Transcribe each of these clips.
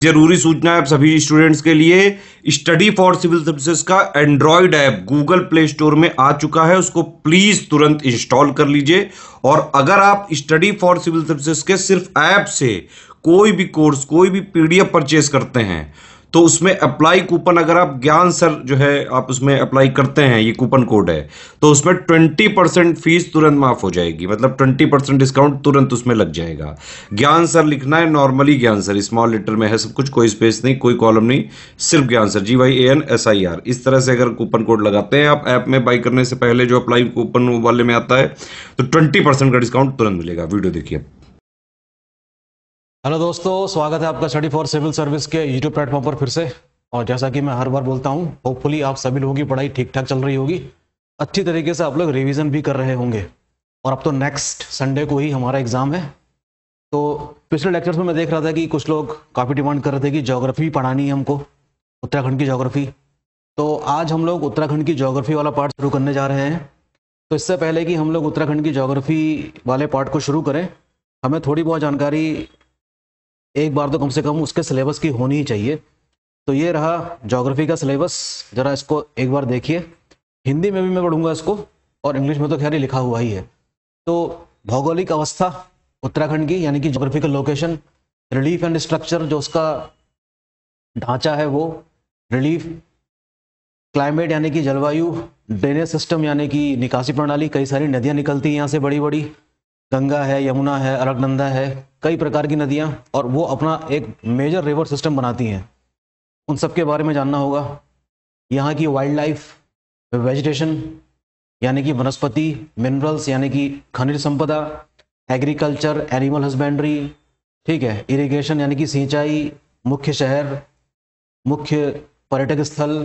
जरूरी सूचना है आप सभी स्टूडेंट्स के लिए। स्टडी फॉर सिविल सर्विसेज का Android app Google play store में आ चुका है, उसको प्लीज तुरंत इंस्टॉल कर लीजिए। और अगर आप स्टडी फॉर सिविल सर्विसेज के सिर्फ ऐप से कोई भी कोर्स, कोई भी पीडीएफ परचेज करते हैं तो उसमें अप्लाई कूपन, अगर आप ज्ञान सर जो है आप उसमें अप्लाई करते हैं, ये कूपन कोड है, तो उसमें 20% फीस तुरंत माफ हो जाएगी। मतलब 20% डिस्काउंट तुरंत उसमें लग जाएगा। ज्ञान सर लिखना है, नॉर्मली ज्ञान सर, स्मॉल लेटर में है सब कुछ, कोई स्पेस नहीं, कोई कॉलम नहीं, सिर्फ ज्ञान सर, GYANSIR। इस तरह से अगर कूपन कोड लगाते हैं आप ऐप में बाई करने से पहले, जो अप्लाई कूपन वाले में आता है, तो 20% का डिस्काउंट तुरंत मिलेगा। वीडियो देखिए। हेलो दोस्तों, स्वागत है आपका स्टडी फॉर सिविल सर्विस के यूट्यूब प्लेटफॉर्म पर फिर से। और जैसा कि मैं हर बार बोलता हूं, होपफुली आप सभी लोगों की पढ़ाई ठीक ठाक चल रही होगी, अच्छी तरीके से आप लोग रिवीजन भी कर रहे होंगे। और अब तो नेक्स्ट संडे को ही हमारा एग्ज़ाम है। तो पिछले लेक्चर्स में मैं देख रहा था कि कुछ लोग काफ़ी डिमांड कर रहे थे कि ज्योग्राफी पढ़ानी है हमको, उत्तराखंड की ज्योग्राफी। तो आज हम लोग उत्तराखंड की ज्योग्राफी वाला पार्ट शुरू करने जा रहे हैं। तो इससे पहले कि हम लोग उत्तराखंड की ज्योग्राफी वाले पार्ट को शुरू करें, हमें थोड़ी बहुत जानकारी एक बार तो कम से कम उसके सिलेबस की होनी ही चाहिए। तो ये रहा ज्योग्राफी का सिलेबस, ज़रा इसको एक बार देखिए। हिंदी में भी मैं पढ़ूंगा इसको, और इंग्लिश में तो खैर ही लिखा हुआ ही है। तो भौगोलिक अवस्था उत्तराखंड की, यानी कि geographical location, relief and structure, जो उसका ढांचा है वो, रिलीफ, क्लाइमेट यानी कि जलवायु, ड्रेनेज सिस्टम यानी कि निकासी प्रणाली, कई सारी नदियाँ निकलती हैं यहाँ से बड़ी बड़ी, गंगा है, यमुना है, अलकनंदा है, कई प्रकार की नदियाँ, और वो अपना एक मेजर रिवर सिस्टम बनाती हैं। उन सब के बारे में जानना होगा। यहाँ की वाइल्ड लाइफ, वेजिटेशन यानी कि वनस्पति, मिनरल्स यानी कि खनिज संपदा, एग्रीकल्चर, एनिमल हस्बेंड्री, ठीक है, इरिगेशन यानी कि सिंचाई, मुख्य शहर, मुख्य पर्यटक स्थल,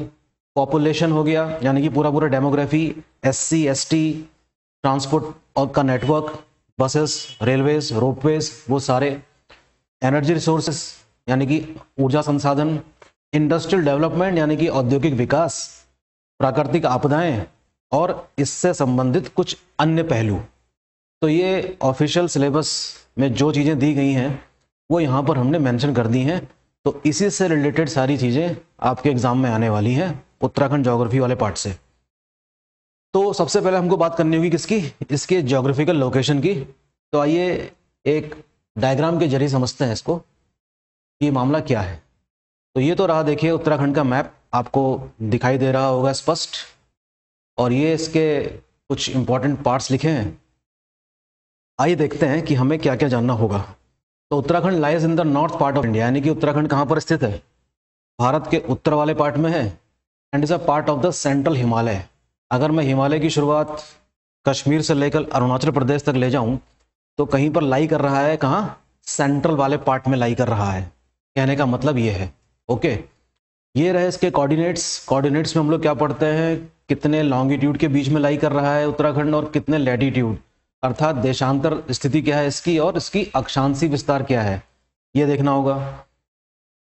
पॉपुलेशन हो गया यानी कि पूरा पूरा डेमोग्राफी, SC ST, ट्रांसपोर्ट और का नेटवर्क, बसेस, रेलवेज, रोपवेज, वो सारे, एनर्जी रिसोर्सेस यानी कि ऊर्जा संसाधन, इंडस्ट्रियल डेवलपमेंट यानी कि औद्योगिक विकास, प्राकृतिक आपदाएं, और इससे संबंधित कुछ अन्य पहलू। तो ये ऑफिशियल सिलेबस में जो चीज़ें दी गई हैं वो यहाँ पर हमने मेंशन कर दी हैं। तो इसी से रिलेटेड सारी चीज़ें आपके एग्जाम में आने वाली हैं उत्तराखंड ज्योग्राफी वाले पार्ट से। तो सबसे पहले हमको बात करनी होगी किसकी, इसके ज्योग्राफिकल लोकेशन की। तो आइए एक डायग्राम के जरिए समझते हैं इसको, ये मामला क्या है। तो ये तो रहा, देखिए उत्तराखंड का मैप आपको दिखाई दे रहा होगा स्पष्ट, और ये इसके कुछ इंपॉर्टेंट पार्ट्स लिखे हैं। आइए देखते हैं कि हमें क्या क्या जानना होगा। तो Uttarakhand lies in the north part of India, यानी कि उत्तराखंड कहाँ पर स्थित है, भारत के उत्तर वाले पार्ट में है, and is a part of the central Himalaya. अगर मैं हिमालय की शुरुआत कश्मीर से लेकर अरुणाचल प्रदेश तक ले जाऊं तो कहीं पर लाई कर रहा है, कहाँ, सेंट्रल वाले पार्ट में लाई कर रहा है। कहने का मतलब ये है। ओके, ये रहे इसके कोऑर्डिनेट्स। कोऑर्डिनेट्स में हम लोग क्या पढ़ते हैं, कितने लॉन्गिट्यूड के बीच में लाई कर रहा है उत्तराखंड और कितने लैटिट्यूड, अर्थात देशांतर स्थिति क्या है इसकी और इसकी अक्षांशी विस्तार क्या है, ये देखना होगा।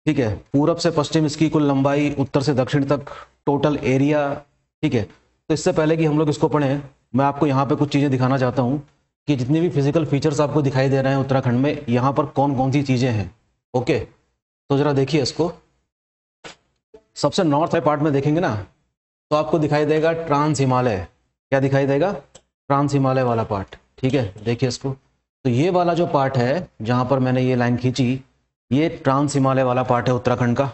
ठीक है, पूरब से पश्चिम इसकी कुल लंबाई, उत्तर से दक्षिण तक टोटल एरिया। ठीक है, तो इससे पहले कि हम लोग इसको पढ़ें, मैं आपको यहाँ पे कुछ चीज़ें दिखाना चाहता हूँ कि जितनी भी फिजिकल फीचर्स आपको दिखाई दे रहे हैं उत्तराखंड में, यहाँ पर कौन कौन सी चीज़ें हैं। ओके, तो ज़रा देखिए इसको। सबसे नॉर्थ पार्ट में देखेंगे ना, तो आपको दिखाई देगा ट्रांस हिमालय। क्या दिखाई देगा, ट्रांस हिमालय वाला पार्ट। ठीक है, देखिए इसको। तो ये वाला जो पार्ट है जहाँ पर मैंने ये लाइन खींची, ये ट्रांस हिमालय वाला पार्ट है उत्तराखंड का।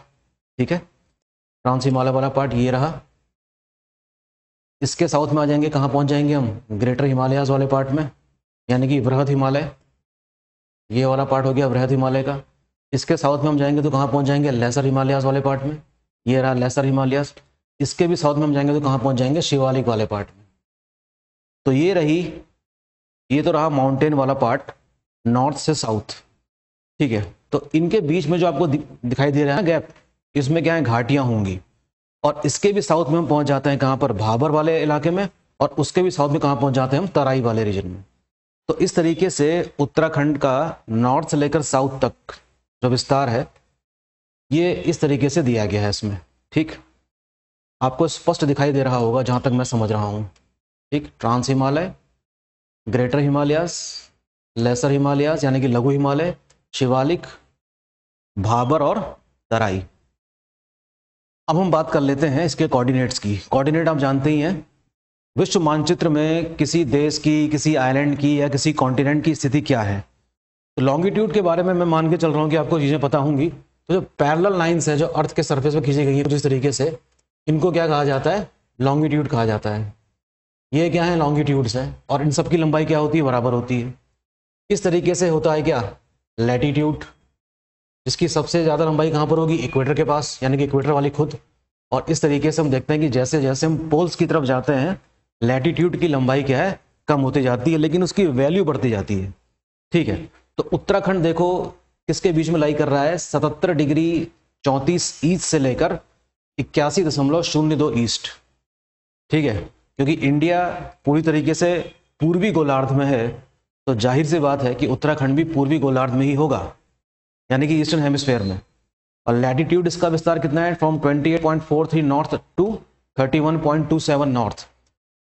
ठीक है, ट्रांस हिमालय वाला पार्ट ये रहा। इसके साउथ में आ जाएंगे, कहाँ पहुँच जाएंगे हम, ग्रेटर हिमालयाज वाले पार्ट में, यानी कि बृहद हिमालय। ये वाला पार्ट हो गया बृहद हिमालय का। इसके साउथ में हम जाएंगे तो कहाँ पहुँच जाएंगे, लेसर हिमालयाज वाले पार्ट में। ये रहा लेसर हिमालयाज। इसके भी साउथ में हम जाएंगे तो कहाँ पहुँच जाएंगे, शिवालिक वाले पार्ट में। तो ये रही, ये तो रहा माउंटेन वाला पार्ट, नॉर्थ से साउथ। ठीक है, तो इनके बीच में जो आपको दिखाई दे रहा है गैप, इसमें क्या है, घाटियां होंगी। और इसके भी साउथ में हम पहुंच जाते हैं कहाँ पर, भाबर वाले इलाके में, और उसके भी साउथ में कहाँ पहुंच जाते हैं हम, तराई वाले रीजन में। तो इस तरीके से उत्तराखंड का नॉर्थ से लेकर साउथ तक जो विस्तार है, ये इस तरीके से दिया गया है इसमें। ठीक, आपको स्पष्ट दिखाई दे रहा होगा जहाँ तक मैं समझ रहा हूँ। ठीक, trans Himalaya, greater Himalayas, lesser Himalayas यानी कि लघु हिमालय, शिवालिक, भाबर और तराई। अब हम बात कर लेते हैं इसके कोऑर्डिनेट्स की। कोऑर्डिनेट आप जानते ही हैं, विश्व मानचित्र में किसी देश की, किसी आइलैंड की या किसी कॉन्टिनेंट की स्थिति क्या है। तो लॉन्गिट्यूड के बारे में मैं मान के चल रहा हूँ कि आपको चीज़ें पता होंगी। तो जो पैरेलल लाइंस है जो अर्थ के सरफेस पर खींची गई है जिस तरीके से, इनको क्या कहा जाता है, लॉन्गिट्यूड कहा जाता है। ये क्या है, लॉन्गिट्यूड्स हैं, और इन सब की लंबाई क्या होती है, बराबर होती है। इस तरीके से होता है क्या, लैटिट्यूड, जिसकी सबसे ज़्यादा लंबाई कहाँ पर होगी, इक्वेटर के पास, यानी कि इक्वेटर वाली खुद। और इस तरीके से हम देखते हैं कि जैसे जैसे हम पोल्स की तरफ जाते हैं, लैटिट्यूड की लंबाई क्या है, कम होती जाती है, लेकिन उसकी वैल्यू बढ़ती जाती है। ठीक है, तो उत्तराखंड देखो किसके बीच में लाई कर रहा है, 77 डिग्री 34 ईस्ट से लेकर 81.02 ईस्ट। ठीक है, क्योंकि इंडिया पूरी तरीके से पूर्वी गोलार्ध में है, तो जाहिर सी बात है कि उत्तराखंड भी पूर्वी गोलार्ध में ही होगा, यानी कि ईस्टर्न हेमिस्फीयर में। और लैटिट्यूड इसका विस्तार कितना है, from 28.43 north to 31.27 north.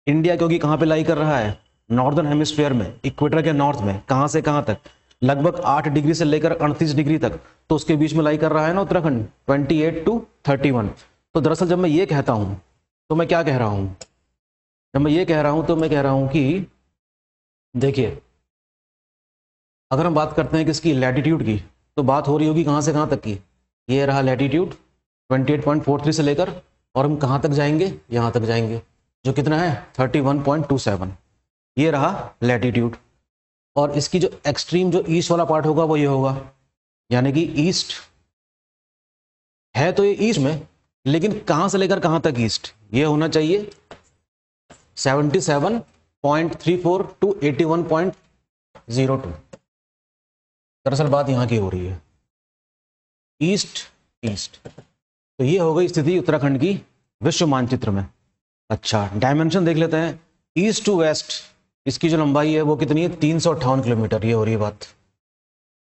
India क्योंकि कहाँ पे लाई कर रहा है, नॉर्दर्न हेमिस्फीयर में, इक्वेटर के नॉर्थ में। कहाँ से कहाँ तक, लगभग 8 डिग्री से लेकर 38 डिग्री तक, तो उसके बीच में लाई कर रहा है ना उत्तराखंड, 28 टू 31। तो दरअसल जब मैं ये कहता हूँ तो मैं क्या कह रहा हूँ, जब मैं ये कह रहा हूँ तो मैं कह रहा हूँ कि देखिए, अगर हम बात करते हैं किसकी, लैटिट्यूड की, तो बात हो रही होगी कहाँ से कहाँ तक की। ये रहा लैटिट्यूड 28.43 से लेकर, और हम कहाँ तक जाएंगे, यहाँ तक जाएंगे, जो कितना है 31.27। ये रहा लैटिट्यूड। और इसकी जो एक्सट्रीम जो ईस्ट वाला पार्ट होगा वो ये होगा, यानी कि ईस्ट है तो ये ईस्ट में, लेकिन कहाँ से लेकर कहाँ तक ईस्ट, ये होना चाहिए 77.34 टू 81.02। दरअसल बात यहाँ की हो रही है, ईस्ट ईस्ट। तो ये हो गई स्थिति उत्तराखंड की विश्व मानचित्र में। अच्छा, डायमेंशन देख लेते हैं। ईस्ट टू वेस्ट इसकी जो लंबाई है वो कितनी है, 358 किलोमीटर। ये हो रही है बात,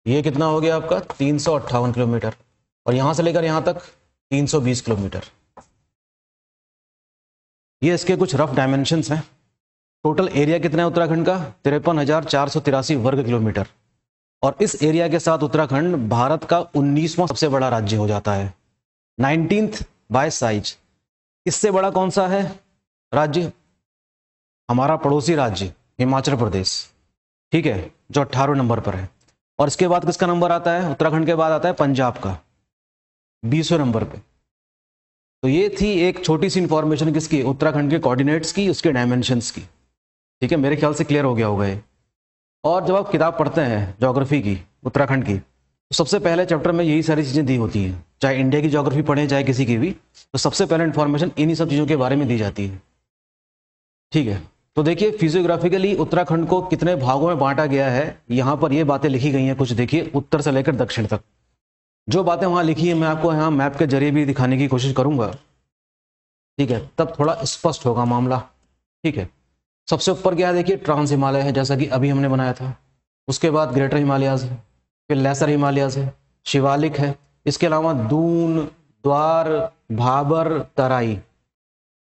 ये कितना हो गया आपका 358 किलोमीटर, और यहां से लेकर यहां तक 320 किलोमीटर। ये इसके कुछ रफ डायमेंशंस हैं। टोटल एरिया कितना है उत्तराखंड का, 53,483 वर्ग किलोमीटर। और इस एरिया के साथ उत्तराखंड भारत का 19वां सबसे बड़ा राज्य हो जाता है, 19th बाय साइज। इससे बड़ा कौन सा है राज्य, हमारा पड़ोसी राज्य हिमाचल प्रदेश। ठीक है, जो 18वें नंबर पर है। और इसके बाद किसका नंबर आता है, उत्तराखंड के बाद आता है पंजाब का 20वें नंबर पे। तो ये थी एक छोटी सी इंफॉर्मेशन किसकी, उत्तराखंड के कोऑर्डिनेट्स की, उसके डायमेंशंस की। ठीक है, मेरे ख्याल से क्लियर हो गया होगा ये। और जब आप किताब पढ़ते हैं ज्योग्राफी की उत्तराखंड की, तो सबसे पहले चैप्टर में यही सारी चीज़ें दी होती हैं। चाहे इंडिया की ज्योग्राफी पढ़ें चाहे किसी की भी, तो सबसे पहले इन्फॉर्मेशन इन्हीं सब चीज़ों के बारे में दी जाती है। ठीक है, तो देखिए फिजियोग्राफिकली उत्तराखंड को कितने भागों में बांटा गया है, यहाँ पर ये बातें लिखी गई हैं कुछ। देखिए उत्तर से लेकर दक्षिण तक जो बातें वहाँ लिखी है, मैं आपको यहाँ मैप के जरिए भी दिखाने की कोशिश करूँगा। ठीक है, तब थोड़ा स्पष्ट होगा मामला। ठीक है, सबसे ऊपर क्या है, देखिए ट्रांस हिमालय है, जैसा कि अभी हमने बनाया था। उसके बाद ग्रेटर हिमालयाज है, फिर लेसर हिमालयाज है, शिवालिक है, इसके अलावा दून, द्वार, भाबर, तराई,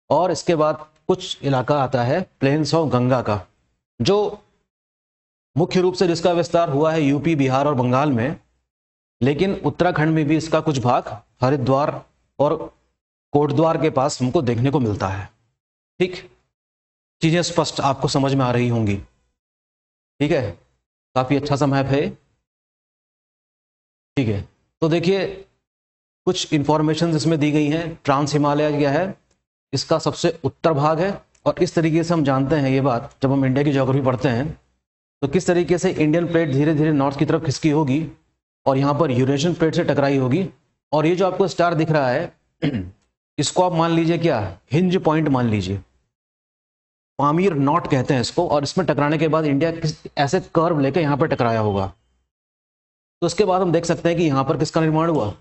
और इसके बाद कुछ इलाका आता है प्लेन्स ऑफ गंगा का, जो मुख्य रूप से जिसका विस्तार हुआ है यूपी, बिहार और बंगाल में। लेकिन उत्तराखंड में भी इसका कुछ भाग हरिद्वार और कोटद्वार के पास हमको देखने को मिलता है। ठीक, चीजें स्पष्ट आपको समझ में आ रही होंगी। ठीक है, काफी अच्छा सा मैप है। ठीक है, तो देखिए कुछ इंफॉर्मेशन इसमें दी गई हैं। ट्रांस हिमालय क्या है, इसका सबसे उत्तर भाग है। और इस तरीके से हम जानते हैं ये बात, जब हम इंडिया की ज्योग्राफी पढ़ते हैं, तो किस तरीके से इंडियन प्लेट धीरे धीरे नॉर्थ की तरफ खिसकी होगी और यहाँ पर यूरेशियन प्लेट से टकराई होगी। और ये जो आपको स्टार दिख रहा है इसको आप मान लीजिए क्या, हिंज पॉइंट मान लीजिए, पामीर नॉट कहते हैं इसको। और इसमें टकराने के बाद इंडिया ऐसे कर्व लेकर यहाँ पर टकराया होगा। तो उसके बाद हम देख सकते हैं कि यहाँ पर किसका निर्माण हुआ,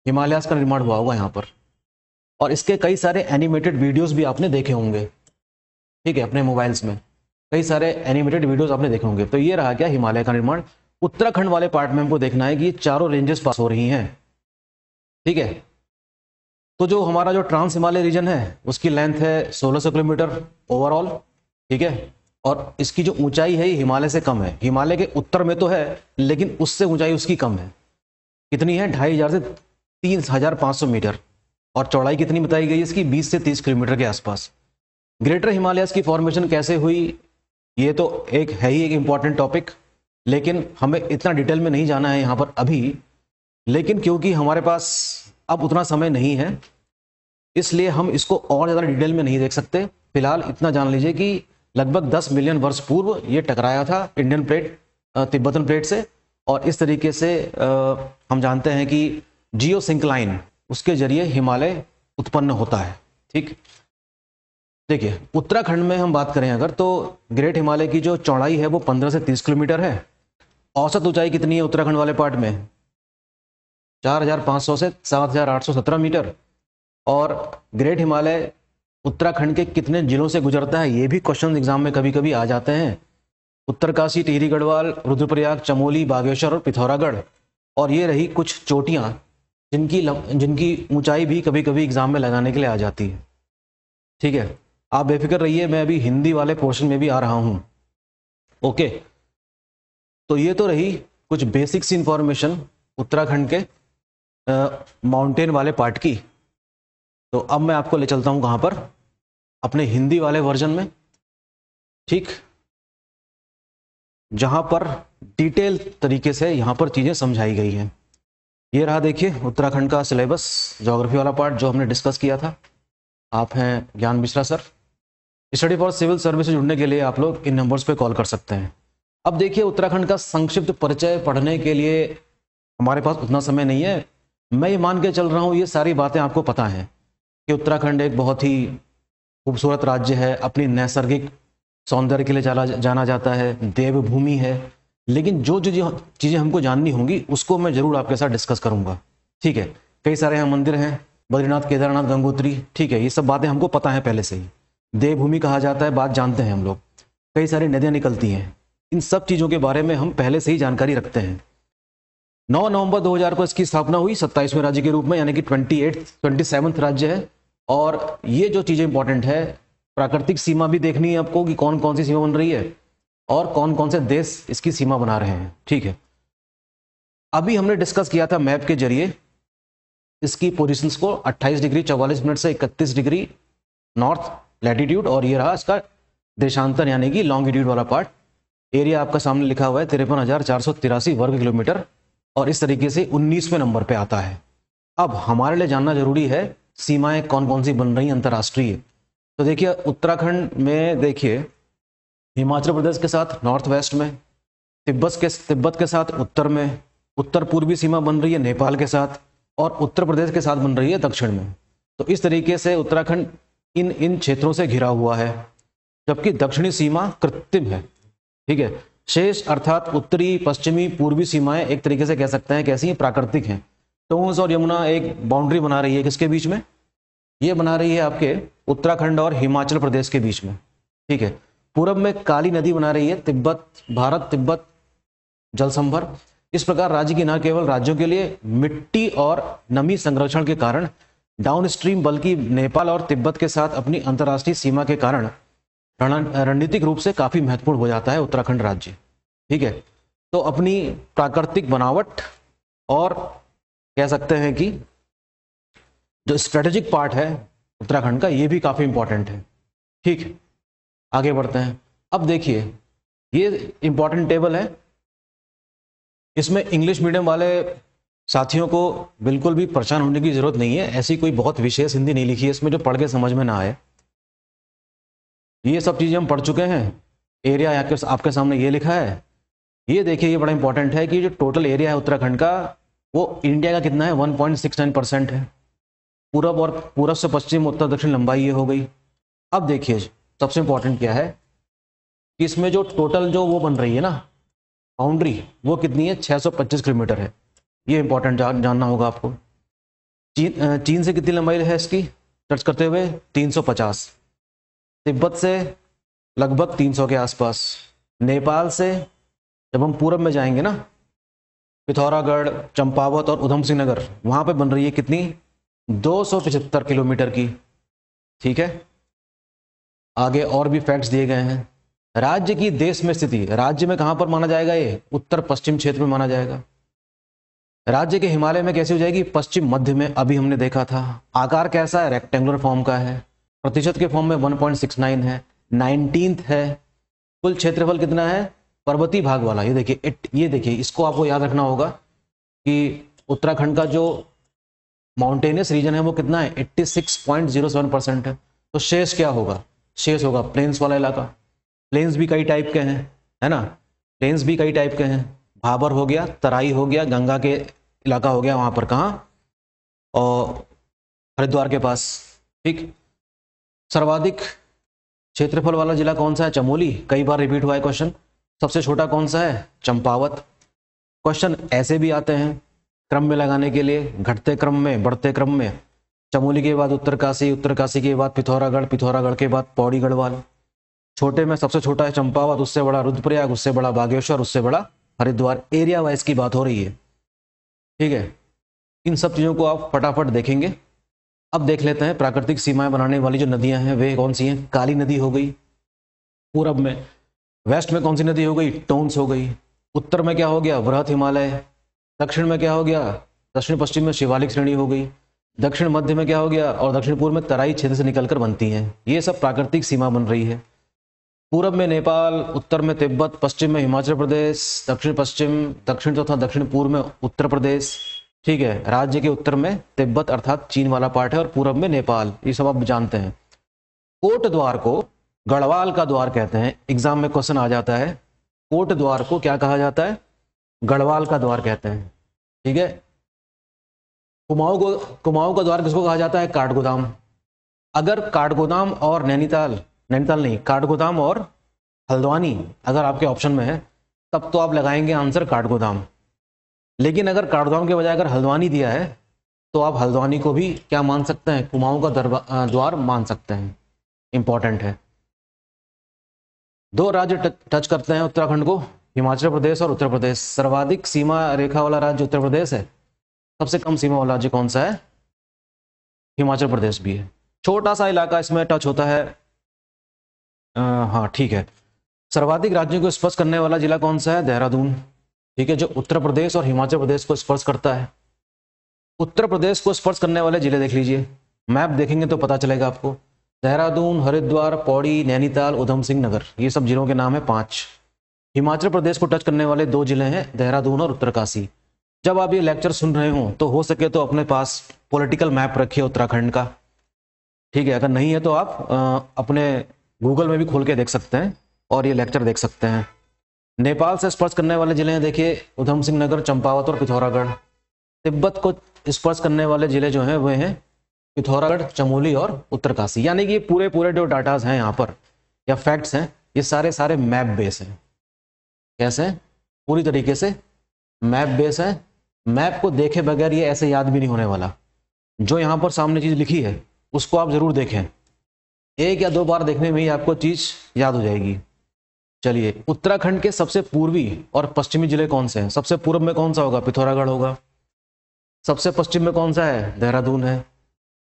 हिमालयास का निर्माण हुआ होगा यहाँ पर। और इसके कई सारे एनिमेटेड वीडियोस भी आपने देखे होंगे। ठीक है, अपने मोबाइल्स में कई सारे एनिमेटेड वीडियोस आपने देखे होंगे। तो ये रहा क्या, हिमालय का निर्माण। उत्तराखंड वाले पार्ट में हमको देखना है कि ये चारों रेंजेस पास हो रही हैं। ठीक है, तो जो हमारा जो ट्रांस हिमालय रीजन है उसकी लेंथ है 1600 किलोमीटर ओवरऑल। ठीक है, और इसकी जो ऊंचाई है ये हिमालय से कम है। हिमालय के उत्तर में तो है लेकिन उससे ऊंचाई उसकी कम है। कितनी है, 2500 से 3,500 मीटर और चौड़ाई कितनी बताई गई इसकी 20 से 30 किलोमीटर के आसपास। ग्रेटर हिमालयस की फॉर्मेशन कैसे हुई, ये तो एक है ही एक इम्पॉर्टेंट टॉपिक, लेकिन हमें इतना डिटेल में नहीं जाना है यहाँ पर अभी। लेकिन क्योंकि हमारे पास अब उतना समय नहीं है, इसलिए हम इसको और ज़्यादा डिटेल में नहीं देख सकते। फिलहाल इतना जान लीजिए कि लगभग 10 मिलियन वर्ष पूर्व ये टकराया था इंडियन प्लेट तिब्बतन प्लेट से, और इस तरीके से हम जानते हैं कि जियोसिंक्लाइन उसके जरिए हिमालय उत्पन्न होता है। ठीक, देखिए उत्तराखंड में हम बात करें अगर, तो ग्रेट हिमालय की जो चौड़ाई है वो 15 से 30 किलोमीटर है। औसत ऊंचाई कितनी है उत्तराखंड वाले पार्ट में, 4,500 से 7,817 मीटर। और ग्रेट हिमालय उत्तराखंड के कितने जिलों से गुजरता है, ये भी क्वेश्चन एग्जाम में कभी कभी आ जाते हैं। उत्तरकाशी, टिहरी गढ़वाल, रुद्रप्रयाग, चमोली, बागेश्वर और पिथौरागढ़। और ये रही कुछ चोटियां जिनकी ऊंचाई भी कभी कभी एग्जाम में लगाने के लिए आ जाती है। ठीक है, आप बेफिक्र रहिए, मैं अभी हिंदी वाले पोर्शन में भी आ रहा हूं। ओके, तो ये तो रही कुछ बेसिक्स इंफॉर्मेशन उत्तराखंड के माउंटेन वाले पार्ट की। तो अब मैं आपको ले चलता हूं कहां पर, अपने हिंदी वाले वर्जन में। ठीक, जहां पर डिटेल तरीके से यहां पर चीजें समझाई गई हैं। ये रहा देखिए उत्तराखंड का सिलेबस, ज्योग्राफी वाला पार्ट जो हमने डिस्कस किया था। आप हैं Gyan Mishra sir. Study for civil service से जुड़ने के लिए आप लोग इन नंबर्स पे कॉल कर सकते हैं। अब देखिए उत्तराखंड का संक्षिप्त परिचय पढ़ने के लिए हमारे पास उतना समय नहीं है। मैं ये मान के चल रहा हूँ ये सारी बातें आपको पता हैं कि उत्तराखंड एक बहुत ही खूबसूरत राज्य है, अपनी नैसर्गिक सौंदर्य के लिए जाना जाता है, देवभूमि है। लेकिन जो जो चीज़ें हमको जाननी होंगी उसको मैं ज़रूर आपके साथ डिस्कस करूँगा। ठीक है, कई सारे यहाँ मंदिर हैं, बद्रीनाथ, केदारनाथ, गंगोत्री। ठीक है, ये सब बातें हमको पता है पहले से ही। देवभूमि कहा जाता है, बात जानते हैं हम लोग। कई सारी नदियाँ निकलती हैं, इन सब चीज़ों के बारे में हम पहले से ही जानकारी रखते हैं। 9 नवंबर 2000 को इसकी स्थापना हुई 27वें राज्य के रूप में, यानी कि 27th राज्य है। और ये जो चीज़ें इंपॉर्टेंट है, प्राकृतिक सीमा भी देखनी है आपको कि कौन कौन सी सीमा बन रही है और कौन कौन से देश इसकी सीमा बना रहे हैं। ठीक है, अभी हमने डिस्कस किया था मैप के जरिए इसकी पोजीशंस को, 28 डिग्री 44 मिनट से 31 डिग्री नॉर्थ लैटिट्यूड, और ये रहा इसका देशांतर यानी कि लॉन्गिट्यूड वाला पार्ट। एरिया आपका सामने लिखा हुआ है 53,483 वर्ग किलोमीटर, और इस तरीके से 19वें नंबर पे आता है। अब हमारे लिए जानना जरूरी है सीमाएं कौन कौन सी बन रही हैं अंतर्राष्ट्रीय। तो देखिए उत्तराखंड में देखिए हिमाचल प्रदेश के साथ नॉर्थ वेस्ट में, तिब्बत के साथ उत्तर में, उत्तर पूर्वी सीमा बन रही है नेपाल के साथ, और उत्तर प्रदेश के साथ बन रही है दक्षिण में। तो इस तरीके से उत्तराखंड इन क्षेत्रों से घिरा हुआ है, जबकि दक्षिणी सीमा कृत्रिम है। ठीक है, शेष अर्थात उत्तरी, पश्चिमी, पूर्वी सीमाएं एक तरीके से कह सकते हैं कैसी हैं, प्राकृतिक हैं। टोंस और यमुना एक बाउंड्री बना रही है किसके बीच में, ये बना रही है आपके उत्तराखंड और हिमाचल प्रदेश के बीच में। ठीक है, पूरब में काली नदी बना रही है भारत तिब्बत जल संभर। इस प्रकार राज्य की न केवल राज्यों के लिए मिट्टी और नमी संरक्षण के कारण डाउनस्ट्रीम, बल्कि नेपाल और तिब्बत के साथ अपनी अंतर्राष्ट्रीय सीमा के कारण रणनीतिक रूप से काफी महत्वपूर्ण हो जाता है उत्तराखंड राज्य। ठीक है, तो अपनी प्राकृतिक बनावट और कह सकते हैं कि जो स्ट्रेटेजिक पार्ट है उत्तराखंड का, ये भी काफी इंपॉर्टेंट है। ठीक, आगे बढ़ते हैं। अब देखिए ये इंपॉर्टेंट टेबल है, इसमें इंग्लिश मीडियम वाले साथियों को बिल्कुल भी परेशान होने की जरूरत नहीं है। ऐसी कोई बहुत विशेष हिंदी नहीं लिखी है इसमें जो पढ़ के समझ में ना आए। ये सब चीजें हम पढ़ चुके हैं। एरिया आपके सामने ये लिखा है। ये देखिए, ये बड़ा इंपॉर्टेंट है कि जो टोटल एरिया है उत्तराखंड का वो इंडिया का कितना है, 1.69% है। पूरब से पश्चिम, उत्तर दक्षिण लंबाई ये हो गई। अब देखिए सबसे इंपॉर्टेंट क्या है कि इसमें जो टोटल जो वो बन रही है ना बाउंड्री, वो कितनी है, 625 किलोमीटर है। ये इंपॉर्टेंट जानना होगा आपको। चीन से कितनी लंबाई है इसकी सर्च करते हुए, 350। तिब्बत से लगभग 300 के आसपास। नेपाल से जब हम पूरब में जाएंगे ना, पिथौरागढ़, चंपावत और उधम सिंह नगर, वहां पे बन रही है कितनी, 275 किलोमीटर की। ठीक है, आगे और भी फैक्ट्स दिए गए हैं। राज्य की देश में स्थिति, राज्य में कहां पर माना जाएगा, ये उत्तर पश्चिम क्षेत्र में माना जाएगा। राज्य के हिमालय में कैसी हो जाएगी? पश्चिम मध्य में। अभी हमने देखा था। आकार कैसा है? रेक्टेंगुलर फॉर्म का है। प्रतिशत के फॉर्म में 1.69 है। 19th है। कुल क्षेत्रफल कितना है? पर्वतीय भाग वाला। ये देखिए इसको आपको याद रखना होगा कि उत्तराखंड का जो माउंटेनियस रीजन है वो कितना है? 86.07% है। तो शेष क्या होगा? शेष होगा प्लेन्स वाला इलाका। प्लेन्स भी कई टाइप के हैं, है ना? प्लेन्स भी कई टाइप के हैं। भाबर हो गया, तराई हो गया, गंगा के इलाका हो गया, वहां पर कहाँ? और हरिद्वार के पास। ठीक। सर्वाधिक क्षेत्रफल वाला जिला कौन सा है? चमोली। कई बार रिपीट हुआ है क्वेश्चन। सबसे छोटा कौन सा है? चंपावत। क्वेश्चन ऐसे भी आते हैं क्रम में लगाने के लिए, घटते क्रम में, बढ़ते क्रम में। चमोली के बाद उत्तरकाशी, उत्तरकाशी के बाद पिथौरागढ़, पिथौरागढ़ के बाद पौड़ी गढ़वाल। छोटे में सबसे छोटा है चंपावत, उससे बड़ा रुद्रप्रयाग, उससे बड़ा बागेश्वर, उससे बड़ा हरिद्वार। एरिया वाइज की बात हो रही है, ठीक है। इन सब चीज़ों को आप फटाफट देखेंगे। अब देख लेते हैं प्राकृतिक सीमाएं बनाने वाली जो नदियां हैं वे कौन सी हैं। काली नदी हो गई पूरब में। वेस्ट में कौन सी नदी हो गई? टोन्स हो गई। उत्तर में क्या हो गया? बृहत हिमालय। दक्षिण में क्या हो गया? दक्षिण पश्चिम में शिवालिक श्रेणी हो गई। दक्षिण मध्य में क्या हो गया? और दक्षिण पूर्व में तराई क्षेत्र से निकलकर बनती हैं। ये सब प्राकृतिक सीमा बन रही है। पूरब में नेपाल, उत्तर में तिब्बत, पश्चिम में हिमाचल प्रदेश, दक्षिण पश्चिम, दक्षिण तथा दक्षिण पूर्व में उत्तर प्रदेश, ठीक है। राज्य के उत्तर में तिब्बत अर्थात चीन वाला पार्ट है, और पूरब में नेपाल। ये सब आप जानते हैं। कोट द्वार को गढ़वाल का द्वार कहते हैं। एग्जाम में क्वेश्चन आ जाता है, कोट द्वार को क्या कहा जाता है? गढ़वाल का द्वार कहते हैं, ठीक है। कुमाऊं का द्वार किसको कहा जाता है? काठगोदाम। अगर काठगोदाम और नैनीताल नहीं, काठगोदाम और हल्द्वानी अगर आपके ऑप्शन में है तब तो आप लगाएंगे आंसर काठगोदाम। लेकिन अगर काठगोदाम के बजाय अगर हल्द्वानी दिया है तो आप हल्द्वानी को भी क्या मान सकते हैं? कुमाऊं का द्वार मान सकते हैं। इंपॉर्टेंट है। दो राज्य टच करते हैं उत्तराखंड को, हिमाचल प्रदेश और उत्तर प्रदेश। सर्वाधिक सीमा रेखा वाला राज्य उत्तर प्रदेश है। सबसे कम सीमा वाला राज्य कौन सा है? हिमाचल प्रदेश भी है। छोटा सा इलाका इसमें टच होता है। हाँ ठीक है। सर्वाधिक राज्यों को स्पर्श करने वाला जिला कौन सा है? देहरादून, ठीक है, जो उत्तर प्रदेश और हिमाचल प्रदेश को स्पर्श करता है। उत्तर प्रदेश को स्पर्श करने वाले जिले देख लीजिए, मैप देखेंगे तो पता चलेगा आपको। देहरादून, हरिद्वार, पौड़ी, नैनीताल, उधम सिंह नगर, ये सब जिलों के नाम है 5। हिमाचल प्रदेश को टच करने वाले 2 जिले हैं, देहरादून और उत्तरकाशी। जब आप ये लेक्चर सुन रहे हो तो हो सके तो अपने पास पॉलिटिकल मैप रखिए उत्तराखंड का, ठीक है। अगर नहीं है तो आप अपने गूगल में भी खोल के देख सकते हैं और ये लेक्चर देख सकते हैं। नेपाल से स्पर्श करने वाले जिले हैं, देखिए उधम सिंह नगर, चंपावत और पिथौरागढ़। तिब्बत को स्पर्श करने वाले जिले जो हैं वे हैं पिथौरागढ़, चमोली और उत्तरकाशी। यानी कि पूरे जो डाटाज हैं यहाँ पर या फैक्ट्स हैं, ये सारे मैप बेस हैं। कैसे? पूरी तरीके से मैप बेस है। मैप को देखे बगैर ये ऐसे याद भी नहीं होने वाला। जो यहाँ पर सामने चीज़ लिखी है उसको आप जरूर देखें, 1 या 2 बार देखने में ही आपको चीज़ याद हो जाएगी। चलिए, उत्तराखंड के सबसे पूर्वी और पश्चिमी जिले कौन से हैं? सबसे पूर्व में कौन सा होगा? पिथौरागढ़ होगा। सबसे पश्चिम में कौन सा है? देहरादून है।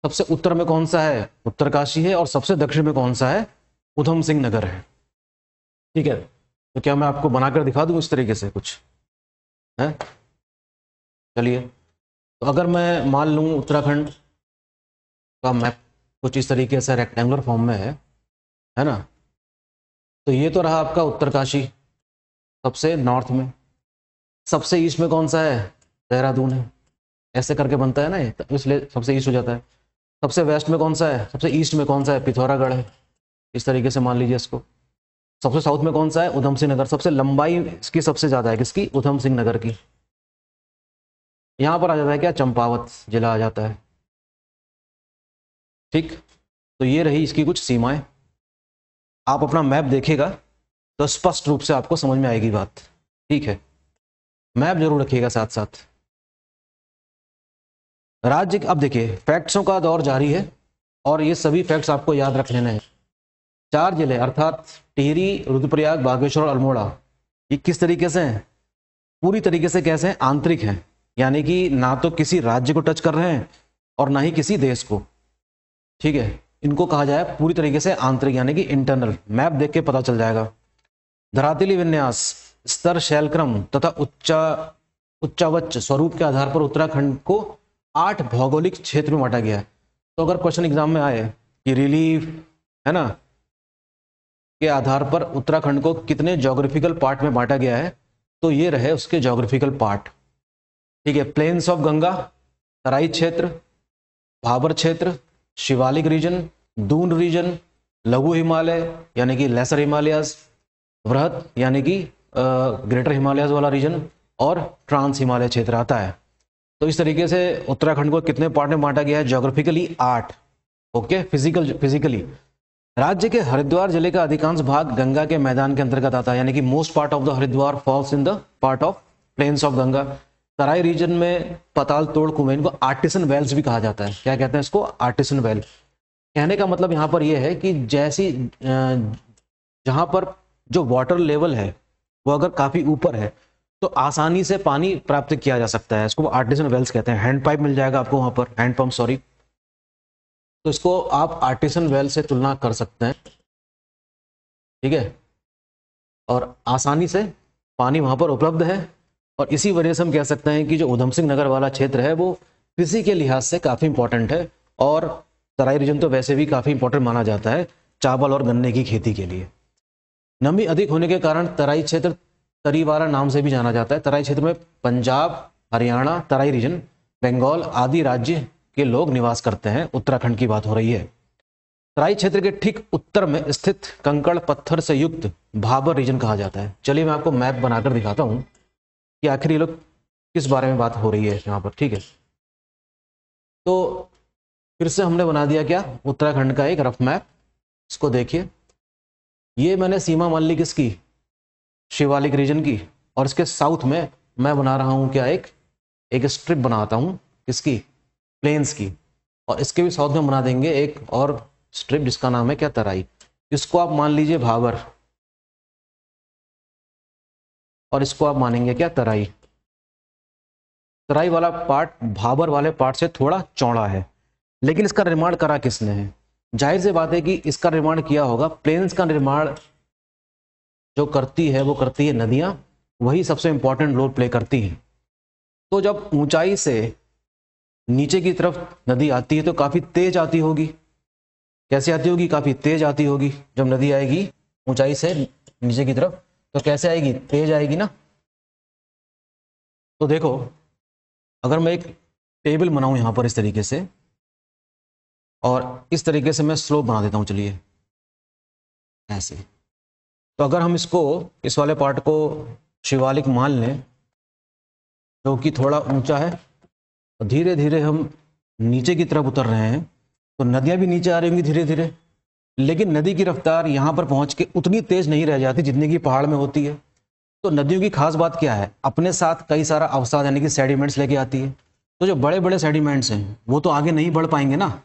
सबसे उत्तर में कौन सा है? उत्तरकाशी है। और सबसे दक्षिण में कौन सा है? उधम सिंह नगर है, ठीक है। तो क्या मैं आपको बनाकर दिखा दूं इस तरीके से कुछ है? चलिए, तो अगर मैं मान लूँ उत्तराखंड का मैप कुछ इस तरीके से रेक्टेंगुलर फॉर्म में है ना, तो ये तो रहा आपका उत्तरकाशी सबसे नॉर्थ में। सबसे ईस्ट में कौन सा है? देहरादून है। ऐसे करके बनता है ना ये, इसलिए सबसे ईस्ट हो जाता है। सबसे वेस्ट में कौन सा है? सबसे ईस्ट में कौन सा है? पिथौरागढ़ है। इस तरीके से मान लीजिए इसको। सबसे साउथ में कौन सा है? उधम सिंह नगर। सबसे लंबाई इसकी सबसे ज़्यादा है, किसकी? उधम सिंह नगर की। यहाँ पर आ जाता है क्या? चंपावत जिला आ जाता है, ठीक। तो ये रही इसकी कुछ सीमाएं। आप अपना मैप देखेगा तो स्पष्ट रूप से आपको समझ में आएगी बात, ठीक है। मैप जरूर रखिएगा साथ साथ। राज्य, अब देखिए फैक्ट्सों का दौर जारी है और ये सभी फैक्ट्स आपको याद रख लेने हैं। 4 जिले अर्थात टिहरी, रुद्रप्रयाग, बागेश्वर और अल्मोड़ा, ये किस तरीके से हैं? पूरी तरीके से कैसे हैं? आंतरिक हैं। यानी कि ना तो किसी राज्य को टच कर रहे हैं और ना ही किसी देश को, ठीक है। इनको कहा जाए पूरी तरीके से आंतरिक, यानी कि इंटरनल। मैप देख के पता चल जाएगा। धरातली विन्यास, स्तर, शैलक्रम तथा उच्चावच स्वरूप के आधार पर उत्तराखंड को 8 भौगोलिक क्षेत्र में बांटा गया है। तो अगर क्वेश्चन एग्जाम में आए कि रिलीफ है ना के आधार पर उत्तराखंड को कितने ज्योग्राफिकल पार्ट में बांटा गया है, तो ये रहे उसके ज्योग्राफिकल पार्ट। ठीक है, प्लेन्स ऑफ गंगा, तराई क्षेत्र, भाबर क्षेत्र, शिवालिक रीजन, दून रीजन, लघु हिमालय यानी कि लेसर हिमालयाज, वृहत यानी कि ग्रेटर हिमालयाज वाला रीजन, और ट्रांस हिमालय क्षेत्र आता है। तो इस तरीके से उत्तराखंड को कितने पार्ट में बांटा गया है? ज्योग्राफिकली 8। ओके, फिजिकली राज्य के हरिद्वार जिले का अधिकांश भाग गंगा के मैदान के अंतर्गत आता है, यानी कि most part of the Haridwar falls in the part of plains of Ganga. Terai region में पताल तोड़ कुएं, इनको आर्टिसन वेल्स भी कहा जाता है। क्या कहते हैं इसको? Artisan well. कहने का मतलब यहाँ पर यह है कि जैसी जहाँ पर जो वाटर लेवल है वो अगर काफ़ी ऊपर है तो आसानी से पानी प्राप्त किया जा सकता है, इसको आर्टिसन वेल्स कहते हैं। हैंड पाइप मिल जाएगा आपको वहाँ पर, हैंड पंप सॉरी, तो इसको आप आर्टिसन वेल से तुलना कर सकते हैं। ठीक है, और आसानी से पानी वहाँ पर उपलब्ध है, और इसी वजह से हम कह सकते हैं कि जो उधम सिंह नगर वाला क्षेत्र है वो कृषि के लिहाज से काफ़ी इंपॉर्टेंट है, और तराई रीजन तो वैसे भी काफ़ी इंपॉर्टेंट माना जाता है चावल और गन्ने की खेती के लिए। नमी अधिक होने के कारण तराई क्षेत्र तरीवारा नाम से भी जाना जाता है। तराई क्षेत्र में पंजाब, हरियाणा, तराई रीजन, बंगाल आदि राज्य के लोग निवास करते हैं। उत्तराखंड की बात हो रही है। तराई क्षेत्र के ठीक उत्तर में स्थित कंकड़ पत्थर से युक्त भाबर रीजन कहा जाता है। चलिए मैं आपको मैप बनाकर दिखाता हूँ कि आखिर ये लोग किस बारे में बात हो रही है यहाँ पर। ठीक है, तो फिर से हमने बना दिया क्या, उत्तराखंड का एक रफ मैप। इसको देखिए, ये मैंने सीमा मान ली किसकी, शिवालिक रीजन की, और इसके साउथ में मैं बना रहा हूँ क्या, एक स्ट्रिप बनाता हूँ किसकी, प्लेन्स की, और इसके भी साउथ में बना देंगे एक और स्ट्रिप जिसका नाम है क्या, तराई। इसको आप मान लीजिए भाबर, और इसको आप मानेंगे क्या, तराई। तराई वाला पार्ट भाबर वाले पार्ट से थोड़ा चौड़ा है, लेकिन इसका निर्माण करा किसने है? जाहिर सी बात है कि इसका निर्माण किया होगा, प्लेन्स का निर्माण जो करती है वो करती है नदियां, वही सबसे इंपॉर्टेंट रोल प्ले करती हैं। तो जब ऊंचाई से नीचे की तरफ नदी आती है तो काफी तेज आती होगी। कैसे आती होगी? काफी तेज आती होगी। जब नदी आएगी ऊंचाई से नीचे की तरफ तो कैसे आएगी? तेज आएगी ना। तो देखो, अगर मैं एक टेबल बनाऊं यहां पर इस तरीके से, और इस तरीके से मैं स्लोप बना देता हूं, चलिए ऐसे। तो अगर हम इसको, इस वाले पार्ट को शिवालिक मान लें जो कि थोड़ा ऊंचा है, तो धीरे धीरे हम नीचे की तरफ उतर रहे हैं, तो नदियां भी नीचे आ रही होंगी धीरे धीरे, लेकिन नदी की रफ्तार यहाँ पर पहुँच के उतनी तेज नहीं रह जाती जितनी कि पहाड़ में होती है। तो नदियों की खास बात क्या है? अपने साथ कई सारा अवसाद यानी कि सेडिमेंट्स लेके आती है। तो जो बड़े बड़े सेडिमेंट्स हैं वो तो आगे नहीं बढ़ पाएंगे ना,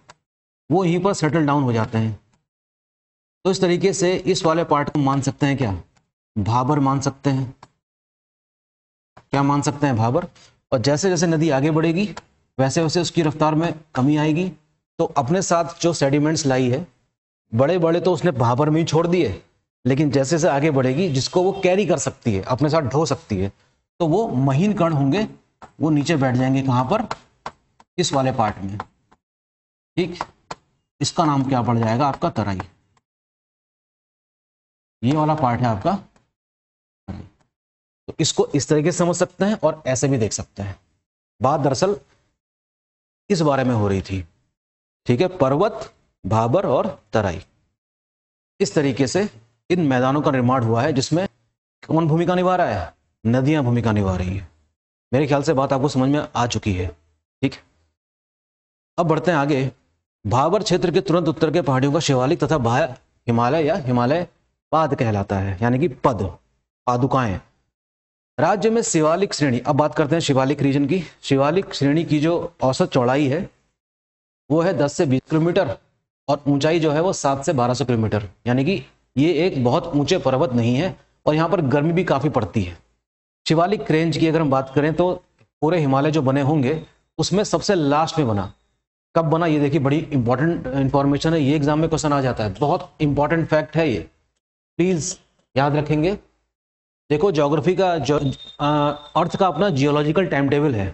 वो यहीं पर सेटल डाउन हो जाते हैं। तो इस तरीके से इस वाले पार्ट को मान सकते हैं क्या, भाबर मान सकते हैं। क्या मान सकते हैं? भाबर। और जैसे जैसे नदी आगे बढ़ेगी वैसे वैसे उसकी रफ्तार में कमी आएगी, तो अपने साथ जो सेडिमेंट्स लाई है बड़े बड़े तो उसने भाबर में ही छोड़ दिए, लेकिन जैसे जैसे आगे बढ़ेगी जिसको वो कैरी कर सकती है, अपने साथ ढो सकती है, तो वो महीन कण होंगे, वो नीचे बैठ जाएंगे। कहाँ पर? इस वाले पार्ट में। ठीक, इसका नाम क्या पड़ जाएगा आपका? तराई। ये वाला पार्ट है आपका तराई। तो इसको इस तरीके से समझ सकते हैं और ऐसे भी देख सकते हैं। बात दरअसल इस बारे में हो रही थी। ठीक है, पर्वत, भाबर और तराई, इस तरीके से इन मैदानों का निर्माण हुआ है, जिसमें कौन भूमिका निभा रहा है? नदियां भूमिका निभा रही है। मेरे ख्याल से बात आपको समझ में आ चुकी है। ठीक, अब बढ़ते हैं आगे। भाबर क्षेत्र के तुरंत उत्तर के पहाड़ियों का शिवालिक तथा बाह्य हिमालय या हिमालय पाद कहलाता है, यानी कि पद, पादुकाएं। राज्य में शिवालिक श्रेणी, अब बात करते हैं शिवालिक रीजन की। शिवालिक श्रेणी की जो औसत चौड़ाई है वो है 10 से 20 किलोमीटर, और ऊंचाई जो है वो 7 से 1200 किलोमीटर, यानी कि ये एक बहुत ऊंचे पर्वत नहीं है, और यहाँ पर गर्मी भी काफ़ी पड़ती है। शिवालिक रेंज की अगर हम बात करें तो पूरे हिमालय जो बने होंगे उसमें सबसे लास्ट में बना। कब बना? ये देखिए, बड़ी इंपॉर्टेंट इंफॉर्मेशन है, ये एग्जाम में क्वेश्चन आ जाता है, बहुत इंपॉर्टेंट फैक्ट है ये, प्लीज याद रखेंगे। देखो ज्योग्राफी का अर्थ का अपना जियोलॉजिकल टाइम टेबल है।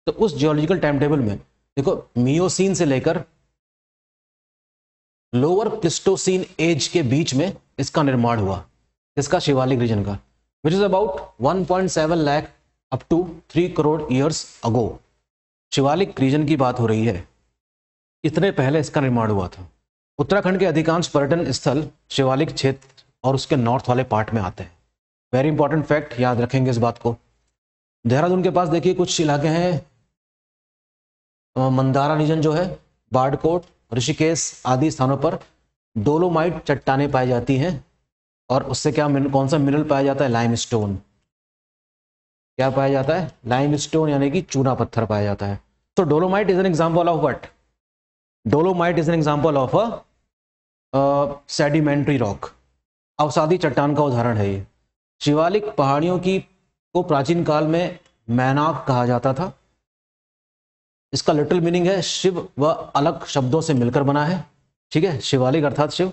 तो उस जियोलॉजिकल टाइम टेबल में देखो मियोसीन से लेकर लोअर प्लिस्टोसीन एज के बीच में इसका निर्माण हुआ, इसका शिवालिक रीजन का, which is about 1.7 lakh up to 3 crore years ago. Shivalik region की बात हो रही है, इतने पहले इसका निर्माण हुआ था। उत्तराखंड के अधिकांश पर्यटन स्थल शिवालिक क्षेत्र और उसके नॉर्थ वाले पार्ट में आते हैं। वेरी इंपॉर्टेंट फैक्ट, याद रखेंगे इस बात को। देहरादून के पास देखिए कुछ इलाके हैं, मंदारा रीजन जो है, बाड़कोट, ऋषिकेश आदि स्थानों पर डोलोमाइट चट्टानें पाई जाती हैं और उससे क्या कौन सा मिनरल पाया जाता है? लाइमस्टोन। क्या पाया जाता है? लाइमस्टोन, यानी कि चूना पत्थर पाया जाता है। तो dolomite is an example of what? Dolomite is an example of a sedimentary rock, अवसादी चट्टान का उदाहरण है ये। शिवालिक पहाड़ियों की को प्राचीन काल में मैनाक कहा जाता था। इसका लिटरल मीनिंग है शिव व अलग शब्दों से मिलकर बना है। ठीक है, शिवालिक अर्थात शिव।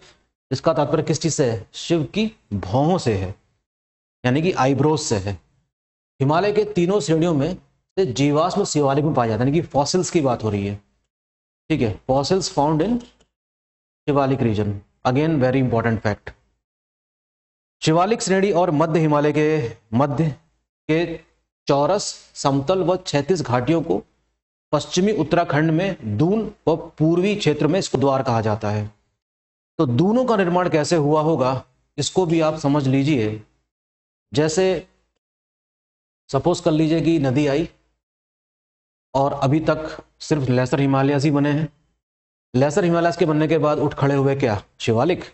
इसका तात्पर्य किस चीज से है? शिव की भौहों से है, यानी कि आईब्रोज से है। हिमालय के तीनों श्रेणियों में से जीवाश्म शिवालिक में पाया जाता है, यानी कि फॉसिल्स की बात हो रही है। ठीक है, fossils found in Shivalik region, again very important fact. Shivalik श्रेणी और मध्य हिमालय के मध्य के चौरस, समतल व क्षैतिज घाटियों को पश्चिमी उत्तराखंड में दून व पूर्वी क्षेत्र में इसको द्वार कहा जाता है। तो दूनों का निर्माण कैसे हुआ होगा इसको भी आप समझ लीजिए। जैसे सपोज कर लीजिए कि नदी आई और अभी तक सिर्फ लेसर हिमालयस ही बने हैं। लेसर हिमालयस के बनने के बाद उठ खड़े हुए क्या? शिवालिक।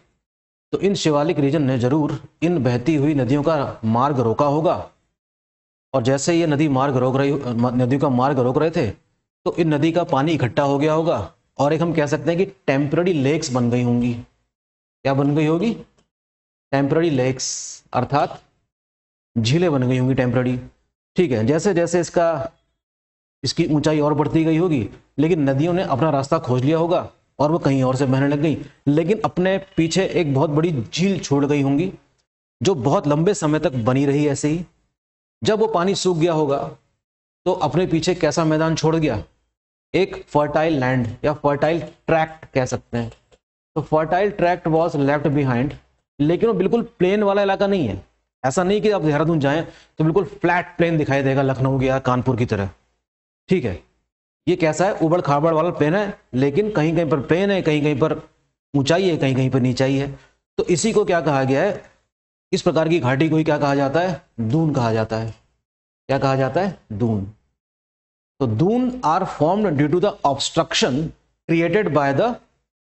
तो इन शिवालिक रीजन ने जरूर इन बहती हुई नदियों का मार्ग रोका होगा, और जैसे ये नदी नदियों का मार्ग रोक रहे थे तो इन नदी का पानी इकट्ठा हो गया होगा और एक हम कह सकते हैं कि टेम्पररी लेक्स बन गई होंगी। क्या बन गई होगी? टेम्पररी लेक्स, अर्थात झीलें बन गई होंगी टेम्पररी। ठीक है, जैसे जैसे इसकी ऊंचाई और बढ़ती गई होगी, लेकिन नदियों ने अपना रास्ता खोज लिया होगा और वो कहीं और से बहने लग गई, लेकिन अपने पीछे एक बहुत बड़ी झील छोड़ गई होंगी जो बहुत लंबे समय तक बनी रही ऐसे ही। जब वो पानी सूख गया होगा तो अपने पीछे कैसा मैदान छोड़ गया? एक फर्टाइल लैंड या फर्टाइल ट्रैक्ट कह सकते हैं। तो fertile tract was left behind, लेकिन वो बिल्कुल प्लेन वाला इलाका नहीं है। ऐसा नहीं कि आप देहरादून जाएं तो बिल्कुल फ्लैट प्लेन दिखाई देगा लखनऊ या कानपुर की तरह। ठीक है, ये कैसा है? उबड़ खाबड़ वाला प्लेन है, लेकिन कहीं कहीं पर प्लेन है, कहीं कहीं पर ऊंचाई है, कहीं कहीं पर नीचाई है। तो इसी को क्या कहा गया है? इस प्रकार की घाटी को ही क्या कहा जाता है? दून कहा जाता है। क्या कहा जाता है? दून। तो Doon are formed due to the obstruction created by the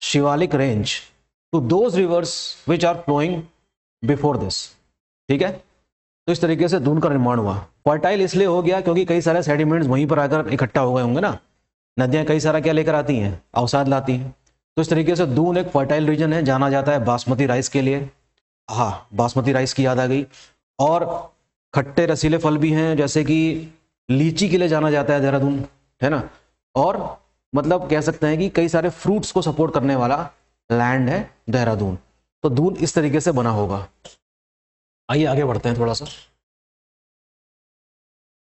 Shivalik range to those rivers which are flowing before this. ठीक है, तो इस तरीके से दून का निर्माण हुआ। फर्टाइल इसलिए हो गया क्योंकि कई सारे सेडिमेंट्स वहीं पर आकर इकट्ठा हो गए होंगे ना। नदियां कई सारा क्या लेकर आती हैं? अवसाद लाती हैं। तो इस तरीके से दून एक फर्टाइल रीजन है, जाना जाता है बासमती राइस के लिए। हाँ, बासमती राइस की याद आ गई। और खट्टे रसीले फल भी हैं, जैसे कि लीची के लिए जाना जाता है देहरादून, है ना। और मतलब कह सकते हैं कि कई सारे फ्रूट्स को सपोर्ट करने वाला लैंड है देहरादून। तो दून इस तरीके से बना होगा। आइए आगे बढ़ते हैं थोड़ा सा।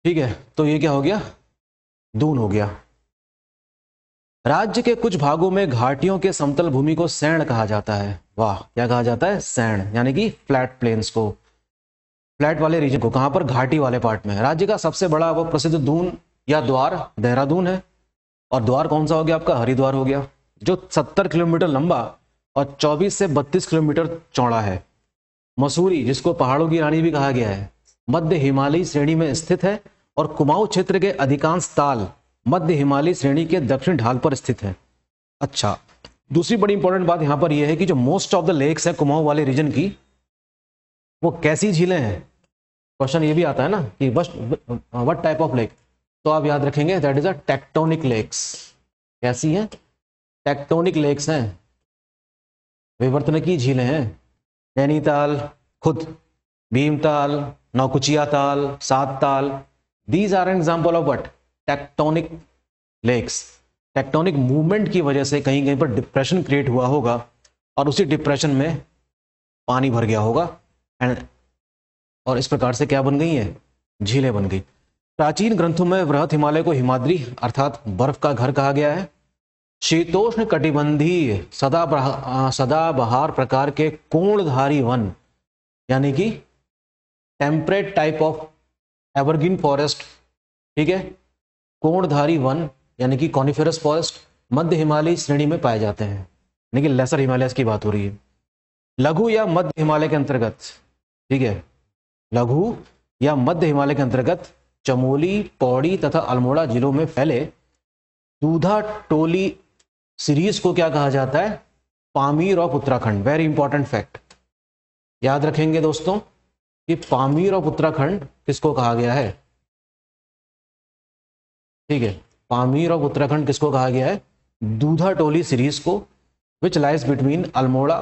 ठीक है, तो ये क्या हो गया? दून हो गया। राज्य के कुछ भागों में घाटियों के समतल भूमि को सैण कहा जाता है। वाह, क्या कहा जाता है? सैण, यानी कि फ्लैट प्लेन्स को, फ्लैट वाले रीजन को। कहां पर? घाटी वाले पार्ट में। राज्य का सबसे बड़ा व प्रसिद्ध दून या द्वार देहरादून है। और द्वार कौन सा हो गया आपका? हरिद्वार हो गया, जो 70 किलोमीटर लंबा और 24 से 32 किलोमीटर चौड़ा है। मसूरी, जिसको पहाड़ों की रानी भी कहा गया है, मध्य हिमालयी श्रेणी में स्थित है और कुमाऊं क्षेत्र के अधिकांश ताल मध्य हिमालयी श्रेणी के दक्षिण ढाल पर स्थित है। अच्छा, दूसरी बड़ी इंपॉर्टेंट बात यहां पर यह है कि जो मोस्ट ऑफ द लेक्स है कुमाऊं वाले रीजन की, वो कैसी झीलें हैं? क्वेश्चन ये भी आता है ना कि व्हाट टाइप ऑफ लेक, तो आप याद रखेंगे that is a tectonic lakes. कैसी हैं? टेक्टोनिक लेक्स हैं, विवर्तनिकी झीलें हैं। नैनीताल, खुद Bhimtal, Naukuchiya Tal, Sat Tal, these are an example of what? Tectonic lakes. Tectonic movement की वजह से कहीं कहीं पर डिप्रेशन क्रिएट हुआ होगा और उसी डिप्रेशन में पानी भर गया होगा और इस प्रकार से क्या बन गई हैं, झीलें बन गई। प्राचीन ग्रंथों में वृहत हिमालय को हिमाद्री अर्थात बर्फ का घर कहा गया है। शीतोष्ण कटिबंधीय सदाबहार प्रकार के कोणधारी वन यानी कि temperate type of evergreen forest, ठीक है, कोणधारी वन यानी कि कॉनिफेरस फॉरेस्ट मध्य हिमालय श्रेणी में पाए जाते हैं, यानी कि लेसर हिमालयस की बात हो रही है। लघु या मध्य हिमालय के अंतर्गत, ठीक है, लघु या मध्य हिमालय के अंतर्गत चमोली, पौड़ी तथा अल्मोड़ा जिलों में फैले दूधा टोली सीरीज को क्या कहा जाता है, Pamir of Uttarakhand. Very important fact याद रखेंगे दोस्तों कि पामीर ऑफ उत्तराखंड किसको कहा गया है, ठीक है, पामीर ऑफ उत्तराखंड किसको कहा गया है, दूधा टोली सीरीज को, which lies between Almora,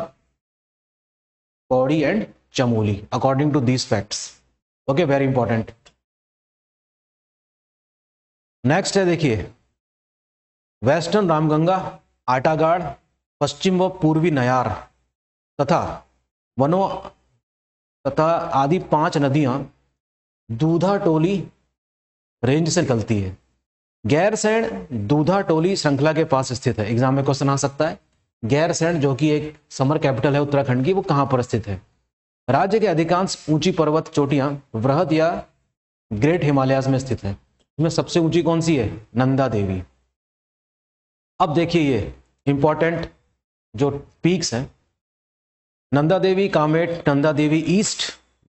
Pauri and Chamoli according to these facts. Okay, very important. Next है, देखिए, वेस्टर्न रामगंगा, आटागाड़, पश्चिम व पूर्वी नयार तथा वनों तथा आदि 5 नदियां दूधा टोली रेंज से निकलती है। गैरसैंण दूधा टोली श्रृंखला के पास स्थित है। एग्जाम में क्वेश्चन आ सकता है, गैरसैंण जो कि एक समर कैपिटल है उत्तराखंड की, वो कहां पर स्थित है। राज्य के अधिकांश ऊंची पर्वत चोटियां वृहद या ग्रेट हिमालयाज में स्थित है। इसमें सबसे ऊंची कौन सी है, नंदा देवी। अब देखिए ये इंपॉर्टेंट जो पीक्स हैं, Nanda Devi, Kamet, Nanda Devi east,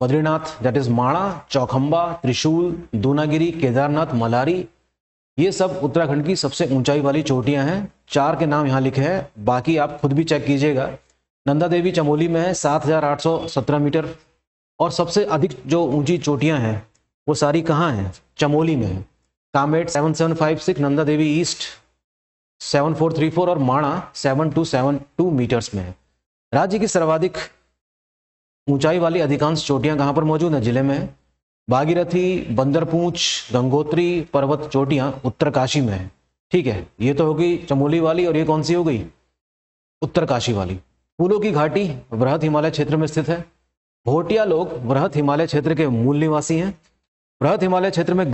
Badrinath that is माणा, चौखंबा, त्रिशूल, दूनागिरी, केदारनाथ, मलारी, ये सब उत्तराखंड की सबसे ऊंचाई वाली चोटियां हैं। 4 के नाम यहाँ लिखे हैं, बाकी आप खुद भी चेक कीजिएगा। नंदा देवी चमोली में है 7817 मीटर, और सबसे अधिक जो ऊंची चोटियां हैं वो सारी कहाँ हैं, चमोली में है। कामेट 7756, नंदा देवी ईस्ट 7434 और माणा 7272 मीटर्स में है। राज्य की सर्वाधिक ऊंचाई वाली अधिकांश चोटियां कहां पर मौजूद है, जिले में है। भागीरथी, बंदरपूंछ, गंगोत्री पर्वत चोटियां उत्तरकाशी में है। ठीक है, ये तो होगी चमोली वाली, और ये कौन सी हो गई, उत्तरकाशी वाली। फूलों की घाटी वृहत हिमालय क्षेत्र में स्थित है। भोटिया लोग वृहत हिमालय क्षेत्र के मूल निवासी हैं। वृहत हिमालय क्षेत्र में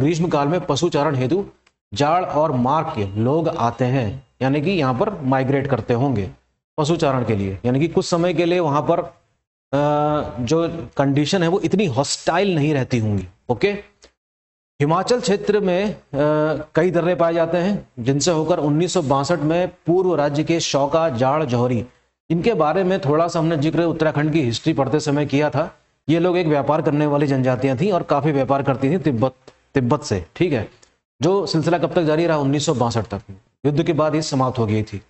ग्रीष्म काल में पशुचारण हेतु जाड़ और मार्ग के लोग आते हैं, यानी कि यहाँ पर माइग्रेट करते होंगे पशुचारण के लिए, यानी कि कुछ समय के लिए वहां पर जो कंडीशन है वो इतनी हॉस्टाइल नहीं रहती होंगी। ओके, हिमाचल क्षेत्र में कई दर्रे पाए जाते हैं, जिनसे होकर 1962 में पूर्व राज्य के शौका, जाड़, जौहरी, इनके बारे में थोड़ा सा हमने जिक्र उत्तराखंड की हिस्ट्री पढ़ते समय किया था। ये लोग एक व्यापार करने वाली जनजातियां थी और काफी व्यापार करती थी तिब्बत से। ठीक है, जो सिलसिला कब तक जारी रहा, 1962 तक। युद्ध के बाद ये समाप्त हो गई थी।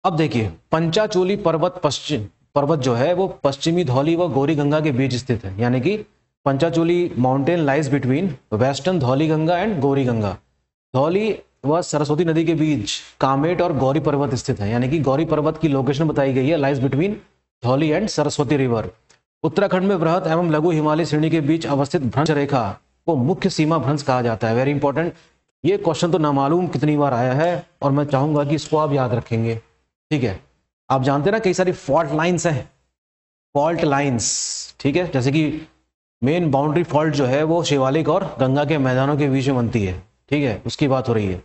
अब देखिए, पंचाचूली पर्वत जो है वो पश्चिमी धौली व गौरी गंगा के बीच स्थित है, यानी कि Panchachuli mountain lies between western Dhauli Ganga and Gauri Ganga. Dhauli व सरस्वती नदी के बीच कामेट और गौरी पर्वत स्थित है, यानी कि गौरी पर्वत की लोकेशन बताई गई है, lies between Dhauli and Saraswati river. Uttarakhand में वृहत एवं लघु हिमालय श्रेणी के बीच अवस्थित भ्रंश रेखा को मुख्य सीमा भ्रंश कहा जाता है। वेरी इंपॉर्टेंट, ये क्वेश्चन तो नामालूम कितनी बार आया है, और मैं चाहूंगा कि इसको आप याद रखेंगे। ठीक है, आप जानते हैं ना कई सारी फॉल्ट लाइंस हैं, फॉल्ट लाइंस, ठीक है, जैसे कि मेन बाउंड्री फॉल्ट जो है वो शिवालिक और गंगा के मैदानों के बीच में बनती है। ठीक है, उसकी बात हो रही है।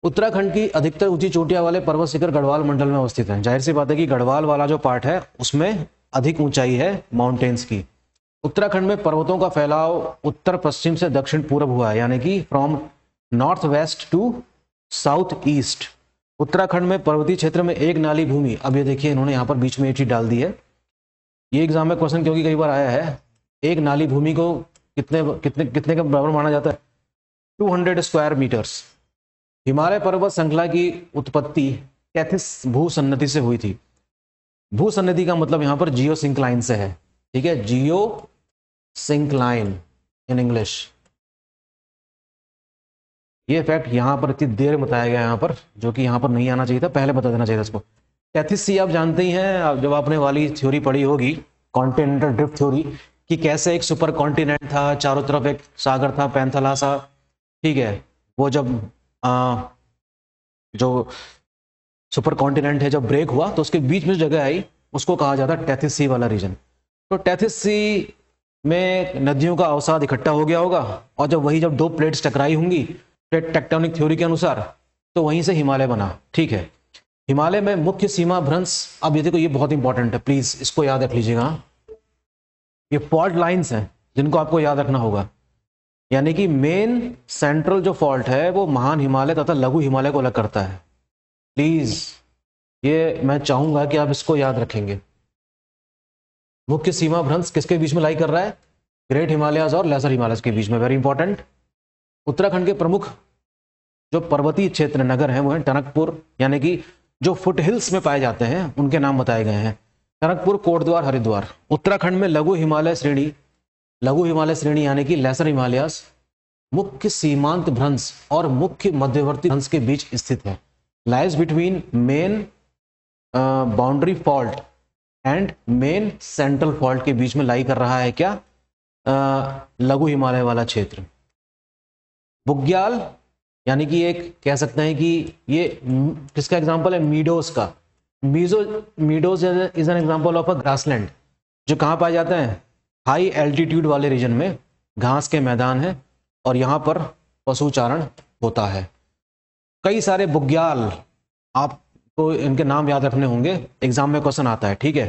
उत्तराखंड की अधिकतर ऊंची चोटियां वाले पर्वत शिखर गढ़वाल मंडल में अवस्थित हैं। जाहिर सी बात है कि गढ़वाल वाला जो पार्ट है उसमें अधिक ऊंचाई है माउंटेन्स की। उत्तराखंड में पर्वतों का फैलाव उत्तर पश्चिम से दक्षिण पूर्व हुआ है, यानी कि from north west to south east. Uttarakhand में पर्वतीय क्षेत्र में एक नाली भूमि, अब ये देखिए इन्होंने यहाँ पर बीच में एक चीज डाल दी है, ये एग्जाम में क्वेश्चन क्योंकि कई बार आया है। एक नाली भूमि को कितने कितने कितने के बराबर माना जाता है, 200 स्क्वायर मीटर्स। हिमालय पर्वत श्रृंखला की उत्पत्ति कैथिस भूसन्नति से हुई थी। भूसन्नति का मतलब यहाँ पर जियो सिंक्लाइन से है। ठीक है, जियो सिंक्लाइन इन इंग्लिश। ये फैक्ट यहाँ पर इतनी देर बताया गया यहाँ पर, जो कि यहाँ पर नहीं आना चाहिए था, पहले बता देना चाहिए था इसको। कैथिस सी आप जानते ही हैं, जब आपने वाली थ्योरी पढ़ी होगी, कॉन्टिनेंटल ड्रिफ्ट थ्योरी, कि कैसे एक सुपर कॉन्टिनेंट था, चारों तरफ एक सागर था, पैंथालासा। ठीक है, वो जब जो सुपर कॉन्टिनेंट है जब ब्रेक हुआ तो उसके बीच में जगह आई उसको कहा जाता है टेथिस सी वाला रीजन। तो टेथिस सी में नदियों का अवसाद इकट्ठा हो गया होगा, और जब दो प्लेट्स टकराई होंगी टेक्टोनिक थ्योरी के अनुसार, तो वहीं से हिमालय बना। ठीक है, हिमालय में मुख्य सीमा भ्रंश, अब ये देखो ये बहुत इंपॉर्टेंट है, प्लीज इसको याद रख लीजिएगा। ये फॉल्ट लाइंस हैं जिनको आपको याद रखना होगा, यानी कि मेन सेंट्रल जो फॉल्ट है वो महान हिमालय तथा लघु हिमालय को अलग करता है। प्लीज ये मैं चाहूंगा कि आप इसको याद रखेंगे। मुख्य सीमा भ्रंश किसके बीच में लाई कर रहा है? ग्रेट हिमालयाज और लेसर हिमालयस के बीच में, वेरी इंपॉर्टेंट। उत्तराखंड के प्रमुख जो पर्वतीय क्षेत्र नगर हैं वो हैं टनकपुर, यानी कि जो फुट हिल्स में पाए जाते हैं उनके नाम बताए गए हैं, टनकपुर, कोटद्वार, हरिद्वार। उत्तराखंड में लघु हिमालय श्रेणी यानी कि लेसर हिमालयास मुख्य सीमांत भ्रंश और मुख्य मध्यवर्ती भ्रंश के बीच स्थित है। Lies between main boundary fault and main central fault के बीच में लाई कर रहा है क्या? लघु हिमालय वाला क्षेत्र। बुग्याल यानी कि एक कह सकते हैं कि ये किसका एग्जांपल है? मीडोज का। Meadows is an example of a grassland, जो कहाँ पाए जाते हैं? हाई एल्टीट्यूड वाले रीजन में घास के मैदान है और यहाँ पर पशुचारण होता है। कई सारे बुग्याल, आपको इनके नाम याद रखने होंगे, एग्जाम में क्वेश्चन आता है। ठीक है,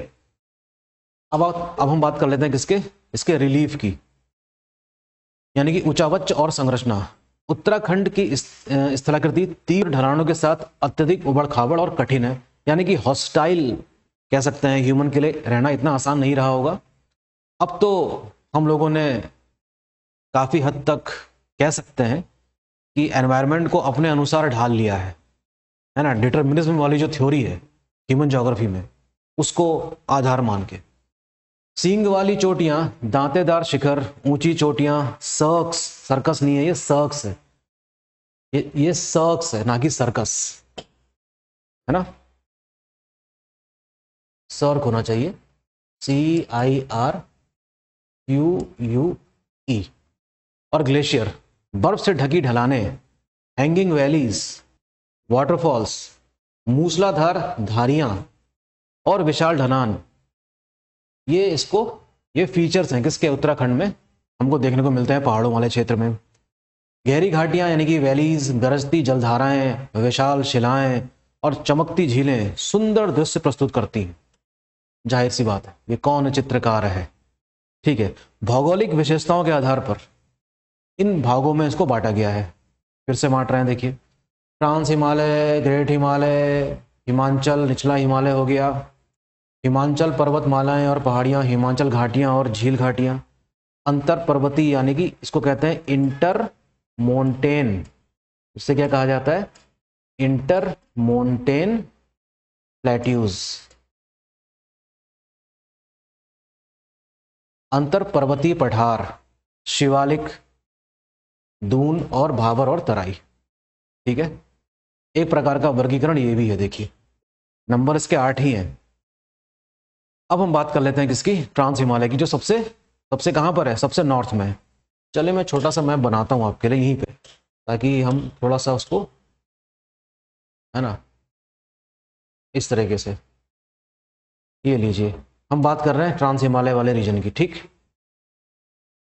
अब हम बात कर लेते हैं किसके? इसके रिलीफ की, यानी कि ऊंचावच और संरचना। उत्तराखंड की स्थलाकृति तीव्र ढलानों के साथ अत्यधिक उबड़ खाबड़ और कठिन है, यानी कि हॉस्टाइल कह सकते हैं। ह्यूमन के लिए रहना इतना आसान नहीं रहा होगा। अब तो हम लोगों ने काफी हद तक कह सकते हैं कि एनवायरनमेंट को अपने अनुसार ढाल लिया है ना। डिटर्मिनिज्म वाली जो थ्योरी है ह्यूमन ज्योग्राफी में, उसको आधार मान के सींग वाली चोटियां, दांतेदार शिखर, ऊंची चोटियां, सर्कस, सर्कस नहीं है ये, सर्क्स है। ये सर्क्स है, ना कि सर्कस, है ना। सर्क होना चाहिए, CIRQUE। और ग्लेशियर, बर्फ से ढकी ढलाने, हैंगिंग वैलीज, वाटरफॉल्स, मूसलाधार धारियां और विशाल ढलान, ये फीचर्स हैं किसके? उत्तराखंड में हमको देखने को मिलते हैं पहाड़ों वाले क्षेत्र में। गहरी घाटियां यानी कि वैलीज, गरजती जलधाराएं, विशाल शिलाएं और चमकती झीलें सुंदर दृश्य प्रस्तुत करती हैं। जाहिर सी बात है, ये कौन चित्रकार है? ठीक है, भौगोलिक विशेषताओं के आधार पर इन भागों में इसको बांटा गया है। फिर से बांट रहे हैं, देखिए, ट्रांस हिमालय, ग्रेट हिमालय, हिमांचल, निचला हिमालय हो गया, हिमांचल पर्वतमालाएं और पहाड़ियां, हिमांचल घाटियां और झील घाटियां, अंतर पर्वतीय यानी कि इसको कहते हैं इंटर मोन्टेन। इससे क्या कहा जाता है? Intermontane plateaus. अंतर पर्वतीय पठार, शिवालिक, दून और भाबर और तराई। ठीक है, एक प्रकार का वर्गीकरण ये भी है। देखिए, नंबर इसके 8 ही हैं। अब हम बात कर लेते हैं किसकी? ट्रांस हिमालय की, जो सबसे कहां पर है? सबसे नॉर्थ में है। चलिए मैं छोटा सा मैप बनाता हूं आपके लिए यहीं पे, ताकि हम थोड़ा सा उसको, है ना, इस तरीके से, ये लीजिए, हम बात कर रहे हैं ट्रांस हिमालय वाले रीजन की। ठीक,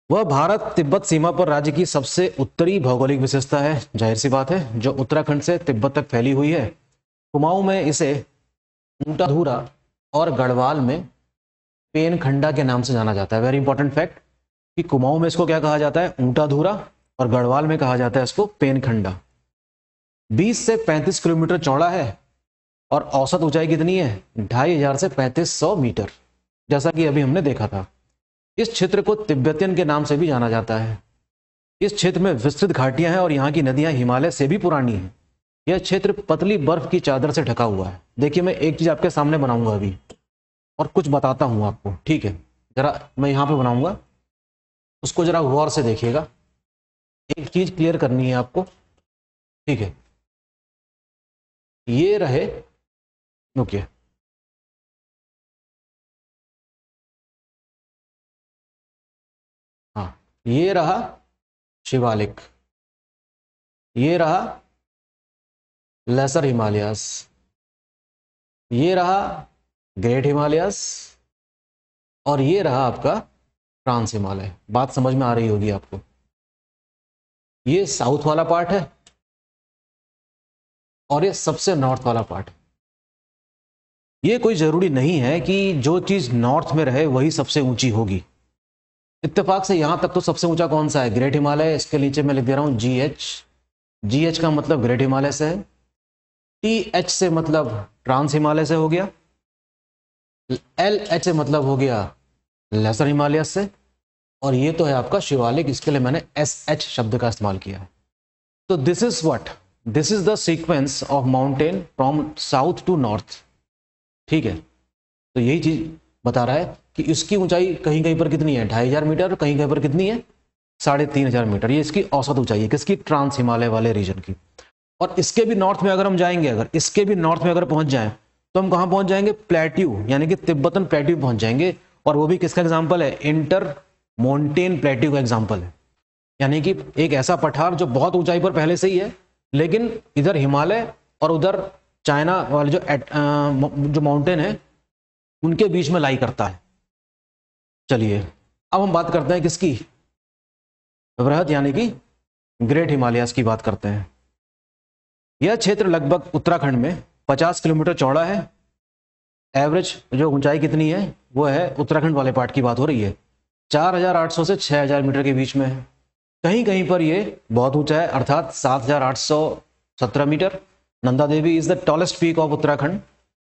वह भारत तिब्बत सीमा पर राज्य की सबसे उत्तरी भौगोलिक विशेषता है। जाहिर सी बात है, जो उत्तराखंड से तिब्बत तक फैली हुई है। कुमाऊं में इसे ऊंटाधूरा और गढ़वाल में पेनखंडा के नाम से जाना जाता है। वेरी इंपॉर्टेंट फैक्ट कि कुमाऊं में इसको क्या कहा जाता है? ऊंटाधूरा, और गढ़वाल में कहा जाता है इसको पेनखंडा। 20 से 35 किलोमीटर चौड़ा है और औसत ऊंचाई कितनी है? 2500 से 3500 मीटर, जैसा कि अभी हमने देखा था। इस क्षेत्र को तिब्बतियन के नाम से भी जाना जाता है। इस क्षेत्र में विस्तृत घाटियां हैं और यहाँ की नदियां हिमालय से भी पुरानी हैं। यह क्षेत्र पतली बर्फ की चादर से ढका हुआ है। देखिए, मैं एक चीज आपके सामने बनाऊंगा अभी और कुछ बताता हूं आपको। ठीक है, जरा मैं यहाँ पे बनाऊंगा, उसको जरा गौर से देखिएगा। एक चीज क्लियर करनी है आपको। ठीक है, ये रहे, ओके, हाँ, ये रहा शिवालिक, ये रहा लेसर हिमालयास, ये रहा ग्रेट हिमालयस, और ये रहा आपका ट्रांस हिमालय। बात समझ में आ रही होगी आपको। ये साउथ वाला पार्ट है और ये सबसे नॉर्थ वाला पार्ट है। ये कोई जरूरी नहीं है कि जो चीज नॉर्थ में रहे वही सबसे ऊंची होगी। इत्तेफाक से यहां तक तो सबसे ऊंचा कौन सा है? ग्रेट हिमालय। इसके नीचे मैं लिख दे रहा हूं GH। GH का मतलब ग्रेट हिमालय से है। TH से मतलब ट्रांस हिमालय से हो गया। LH से मतलब हो गया लेसर हिमालय से। और ये तो है आपका शिवालिक, इसके लिए मैंने SH शब्द का इस्तेमाल किया है। तो this is what, this is the sequence of mountain from south to north. ठीक है, तो यही चीज बता रहा है कि इसकी ऊंचाई कहीं कहीं पर कितनी है 2500 मीटर, कहीं कहीं पर कितनी है 3500 मीटर। ये इसकी औसत ऊंचाई है किसकी? ट्रांस हिमालय वाले रीजन की। और इसके भी नॉर्थ में अगर हम जाएंगे, अगर इसके भी नॉर्थ में अगर पहुंच जाएं तो हम कहां पहुंच जाएंगे? प्लेट्यू, यानी कि तिब्बतन प्लेट्यू पहुंच जाएंगे। और वो भी किसका एग्जाम्पल है? इंटर माउंटेन प्लेट्यू का एग्जाम्पल है। यानी कि एक ऐसा पठार जो बहुत ऊंचाई पर पहले से ही है, लेकिन इधर हिमालय और उधर चाइना वाले जो माउंटेन है उनके बीच में लाई करता है। चलिए अब हम बात करते हैं किसकी? वृहद यानी कि ग्रेट हिमालयस की बात करते हैं। यह क्षेत्र लगभग उत्तराखंड में 50 किलोमीटर चौड़ा है। एवरेज जो ऊंचाई कितनी है वो है, उत्तराखंड वाले पार्ट की बात हो रही है, 4800 से 6000 मीटर के बीच में है। कहीं कहीं पर ये बहुत ऊंचा है, अर्थात 7817 metre. Nanda Devi is the tallest peak of Uttarakhand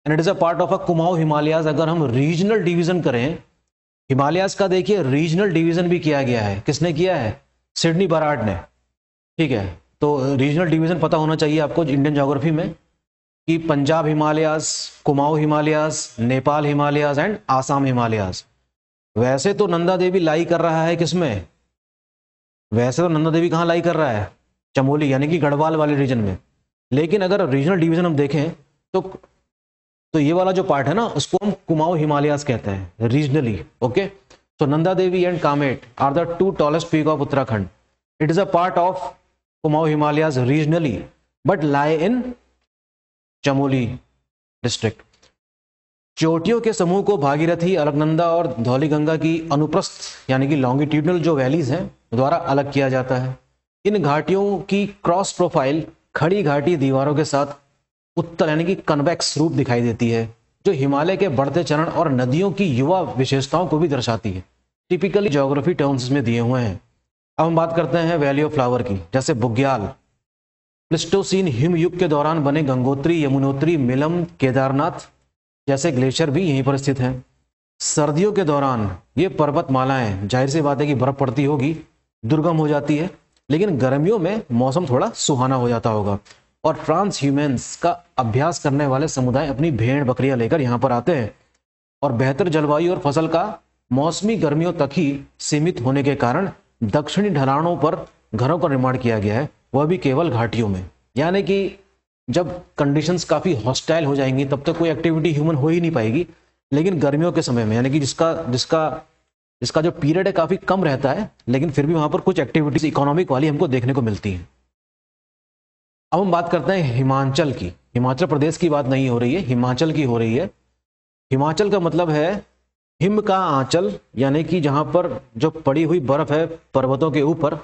and it is a part of a Kumaon Himalayas. अगर हम रीजनल डिवीजन करें हिमालयाज का, देखिए रीजनल डिवीजन भी किया गया है। किसने किया है? सिडनी बराड ने। ठीक है, तो रीजनल डिवीजन पता होना चाहिए आपको इंडियन ज्योग्राफी में कि पंजाब हिमालयाज, कुमाऊं हिमालयाज, नेपाल हिमालयाज एंड आसाम हिमालयाज। वैसे तो नंदा देवी लाई कर रहा है किसमें? वैसे तो नंदा देवी कहाँ लाई कर रहा है? चमोली यानी कि गढ़वाल वाले रीजन में। लेकिन अगर रीजनल डिवीजन हम देखें तो ये वाला जो पार्ट है ना उसको हम कुमाऊं हिमालयाज कहते हैं regionally. Okay, so Nanda Devi and Kamet are the two tallest peak of Uttarakhand. It is a part of Kumaon Himalayas regionally but lie in Chamoli district. चोटियों के समूह को भागीरथी, अलकनंदा और धौलीगंगा की अनुप्रस्थ यानी कि लॉन्गिट्यूडनल जो वैलीज हैं द्वारा अलग किया जाता है। इन घाटियों की क्रॉस प्रोफाइल खड़ी घाटी दीवारों के साथ उत्तल यानी कि कन्वेक्स रूप दिखाई देती है, जो हिमालय के बढ़ते चरण और नदियों की युवा विशेषताओं को भी दर्शाती है। टिपिकली ज्योग्राफी टर्म्स में दिए हुए हैं। अब हम बात करते हैं वैली ऑफ फ्लावर की, जैसे बुग्याल। प्लिस्टोसीन हिमयुग के दौरान बने गंगोत्री, यमुनोत्री, मिलम, केदारनाथ जैसे ग्लेशियर भी यहीं पर स्थित हैं। सर्दियों के दौरान ये पर्वतमालाएं, जाहिर सी बात है कि बर्फ पड़ती होगी, दुर्गम हो जाती है, लेकिन गर्मियों में मौसम थोड़ा सुहाना हो जाता होगा। और ट्रांस ह्यूमन्स का अभ्यास करने वाले समुदाय अपनी भेड़ बकरियां लेकर यहाँ पर आते हैं। और बेहतर जलवायु और फसल का मौसमी गर्मियों तक ही सीमित होने के कारण दक्षिणी ढलानों पर घरों का निर्माण किया गया है, वह भी केवल घाटियों में। यानी कि जब कंडीशंस काफ़ी हॉस्टाइल हो जाएंगी तब तक कोई एक्टिविटी ह्यूमन हो ही नहीं पाएगी। लेकिन गर्मियों के समय में यानी कि जिसका जो पीरियड है काफ़ी कम रहता है, लेकिन फिर भी वहाँ पर कुछ एक्टिविटीज इकोनॉमिक वाली हमको देखने को मिलती हैं। अब हम बात करते हैं हिमाचल की। हिमाचल प्रदेश की बात नहीं हो रही है, हिमाचल की हो रही है। हिमाचल का मतलब है हिम का आंचल, यानी कि जहाँ पर जो पड़ी हुई बर्फ है पर्वतों के ऊपर,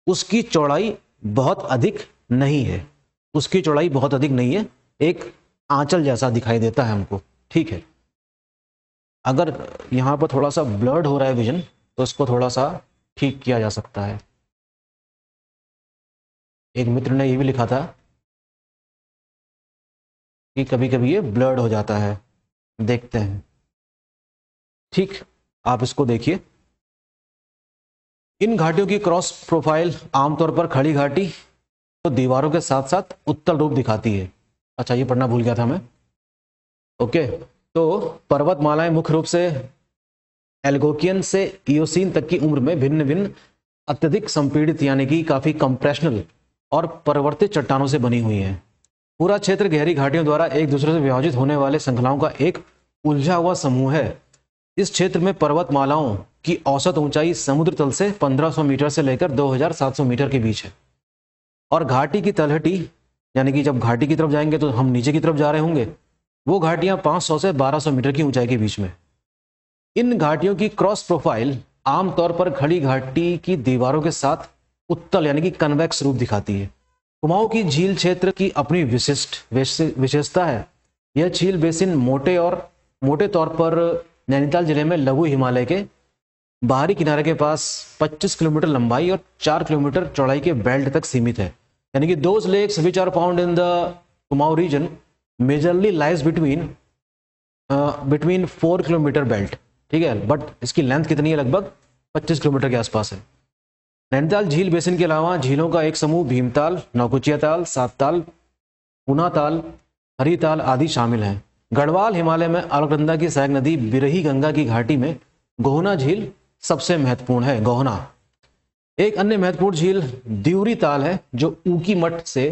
उसकी चौड़ाई बहुत अधिक नहीं है। उसकी चौड़ाई बहुत अधिक नहीं है, एक आंचल जैसा दिखाई देता है हमको। ठीक है, अगर यहाँ पर थोड़ा सा ब्लर्ड हो रहा है विजन तो इसको थोड़ा सा ठीक किया जा सकता है। एक मित्र ने ये भी लिखा था कि कभी कभी ये ब्लर्ड हो जाता है, देखते हैं। ठीक, आप इसको देखिए। इन घाटियों की क्रॉस प्रोफाइल आमतौर पर खड़ी घाटी तो दीवारों के साथ साथ उत्तल रूप दिखाती है। अच्छा, ये पढ़ना भूल गया था मैं। ओके, तो पर्वतमालाएं मुख्य रूप से एल्गोकियन से इयोसीन तक की उम्र में भिन्न भिन्न अत्यधिक संपीड़ित यानी कि काफी कंप्रेशनल और परिवर्तित चट्टानों से बनी हुई हैं। पूरा क्षेत्र गहरी घाटियों द्वारा एक दूसरे से विभाजित होने वाले श्रृंखलाओं का एक उलझा हुआ समूह है। इस क्षेत्र में पर्वतमालाओं की औसत ऊंचाई समुद्र तल से 1500 मीटर से लेकर 2700 मीटर के बीच है। और घाटी की तलहटी यानी कि जब घाटी की तरफ जाएंगे तो हम नीचे की तरफ जा रहे होंगे, वो घाटियां 500 से 1200 मीटर की ऊंचाई के बीच में। इन घाटियों की क्रॉस प्रोफाइल आमतौर पर खड़ी घाटी की दीवारों के साथ उत्तल यानी कि कन्वेक्स रूप दिखाती है। कुमाऊं की झील क्षेत्र की अपनी विशिष्ट विशेषता है। यह झील बेसिन मोटे तौर पर नैनीताल जिले में लघु हिमालय के बाहरी किनारे के पास 25 किलोमीटर लंबाई और 4 किलोमीटर चौड़ाई के बेल्ट तक सीमित है। यानी कि those lakes which are found in the Kumaon region majorly lies between 4 kilometre belt. ठीक है, बट इसकी लेंथ कितनी है? लगभग 25 किलोमीटर के आसपास है। नैनीताल झील बेसिन के अलावा झीलों का एक समूह भीमताल, नौकुचिया ताल, सात ताल, पूना ताल, हरिताल आदि शामिल हैं। गढ़वाल हिमालय में अलकनंदा की सहायक नदी बिरही गंगा की घाटी में गोहना झील सबसे महत्वपूर्ण है। गोहना एक अन्य महत्वपूर्ण झील दिउरी ताल है जो ऊकी मठ से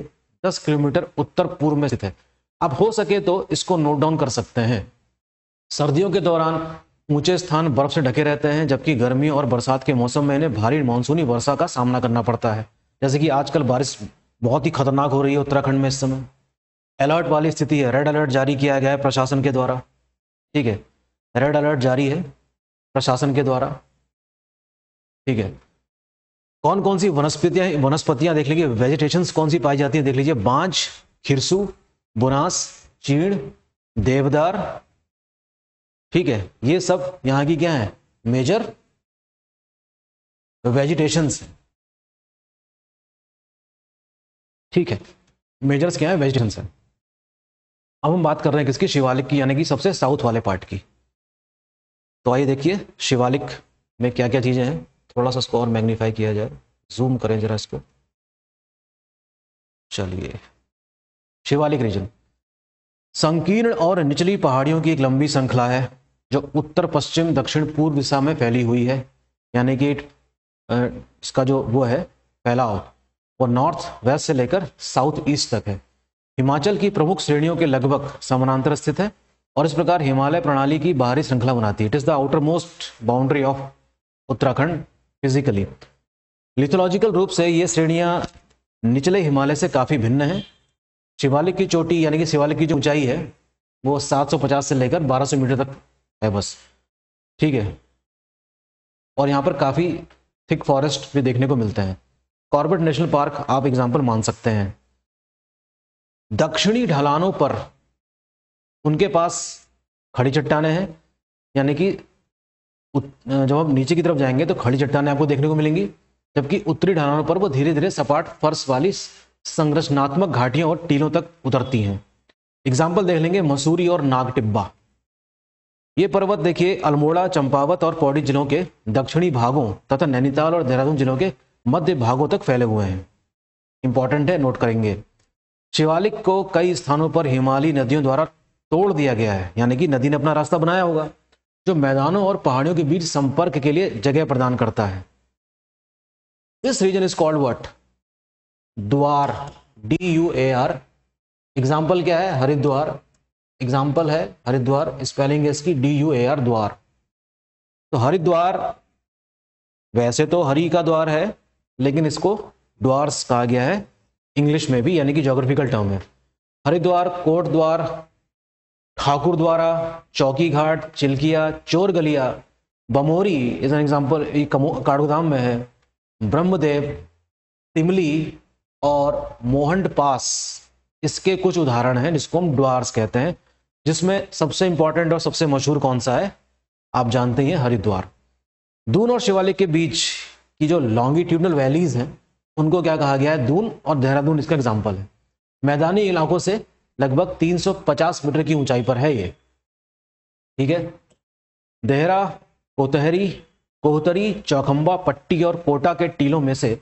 10 किलोमीटर उत्तर पूर्व में स्थित है। आप हो सके तो इसको नोट डाउन कर सकते हैं। सर्दियों के दौरान ऊंचे स्थान बर्फ से ढके रहते हैं, जबकि गर्मियों और बरसात के मौसम में इन्हें भारी मानसूनी वर्षा का सामना करना पड़ता है। जैसे कि आजकल बारिश बहुत ही खतरनाक हो रही है उत्तराखंड में। इस समय अलर्ट वाली स्थिति है, रेड अलर्ट जारी किया गया है प्रशासन के द्वारा। ठीक है, रेड अलर्ट जारी है प्रशासन के द्वारा। ठीक है, कौन कौन सी वनस्पतियां देख लीजिए, वेजिटेशंस कौन सी पाई जाती है देख लीजिए। बांज, खिरसू, बुनास, चीड़, देवदार। ठीक है, ये सब यहाँ की क्या है? Major vegetations. ठीक है, मेजर्स क्या है? वेजिटेशंस है। अब हम बात कर रहे हैं किसकी? शिवालिक की, यानी कि सबसे साउथ वाले पार्ट की। तो आइए देखिए शिवालिक में क्या क्या चीजें हैं। थोड़ा सा इसको और मैग्नीफाई किया जाए, जूम करें जरा इसको। चलिए, शिवालिक रीजन संकीर्ण और निचली पहाड़ियों की एक लंबी श्रृंखला है जो उत्तर पश्चिम दक्षिण पूर्व दिशा में फैली हुई है। यानी कि इसका जो वो है फैलाव वो नॉर्थ वेस्ट से लेकर साउथ ईस्ट तक है। हिमाचल की प्रमुख श्रेणियों के लगभग समानांतर स्थित है और इस प्रकार हिमालय प्रणाली की बाहरी श्रृंखला बनाती है। It is the outer most boundary of Uttarakhand physically. Lithological रूप से ये श्रेणियां निचले हिमालय से काफी भिन्न है। शिवालिक की चोटी यानी कि शिवालिक की जो ऊंचाई है वो 750 से लेकर 1200 मीटर तक है बस। ठीक है, और यहाँ पर काफी थिक फॉरेस्ट भी देखने को मिलते हैं। कॉर्बेट नेशनल पार्क आप एग्जाम्पल मान सकते हैं। दक्षिणी ढलानों पर उनके पास खड़ी चट्टानें हैं, यानी कि जब हम नीचे की तरफ जाएंगे तो खड़ी चट्टानें आपको देखने को मिलेंगी, जबकि उत्तरी ढलानों पर वो धीरे धीरे सपाट फर्श वाली संरचनात्मक घाटियों और टीलों तक उतरती हैं। एग्जाम्पल देख लेंगे मसूरी और नागटिब्बा। ये पर्वत देखिए अल्मोड़ा, चंपावत और पौड़ी जिलों के दक्षिणी भागों तथा नैनीताल और देहरादून जिलों के मध्य भागों तक फैले हुए हैं। इंपॉर्टेंट है, नोट करेंगे। शिवालिक को कई स्थानों पर हिमालयी नदियों द्वारा तोड़ दिया गया है, यानी कि नदी ने अपना रास्ता बनाया होगा जो मैदानों और पहाड़ियों के बीच संपर्क के लिए जगह प्रदान करता है। This region is called what? Duar, DUAR। Example क्या है? हरिद्वार। एग्जाम्पल है हरिद्वार, स्पेलिंग है इसकी DUAR, द्वार। तो हरिद्वार वैसे तो हरि का द्वार है, लेकिन इसको द्वार्स कहा गया है इंग्लिश में भी, यानी कि ज्योग्राफिकल टर्म है। हरिद्वार, कोट द्वार, ठाकुर द्वारा, चौकी घाट, चिल्किया, चोर गलिया, Bamori is an example, Kathgodam में है। ब्रह्मदेव, तिमली और मोहंड पास इसके कुछ उदाहरण हैं जिसको हम द्वार्स कहते हैं, जिसमें सबसे इंपॉर्टेंट और सबसे मशहूर कौन सा है? आप जानते हैं, हरिद्वार। दून और शिवालिक के बीच की जो लॉन्गिट्यूडनल वैलीज हैं उनको क्या कहा गया है? दून और देहरादून इसका एग्जाम्पल है। मैदानी इलाकों से लगभग 350 मीटर की ऊंचाई पर है ये। ठीक है, देहरा, कोतहरी, कोहतरी, चौखंबा, पट्टी और कोटा के टीलों में से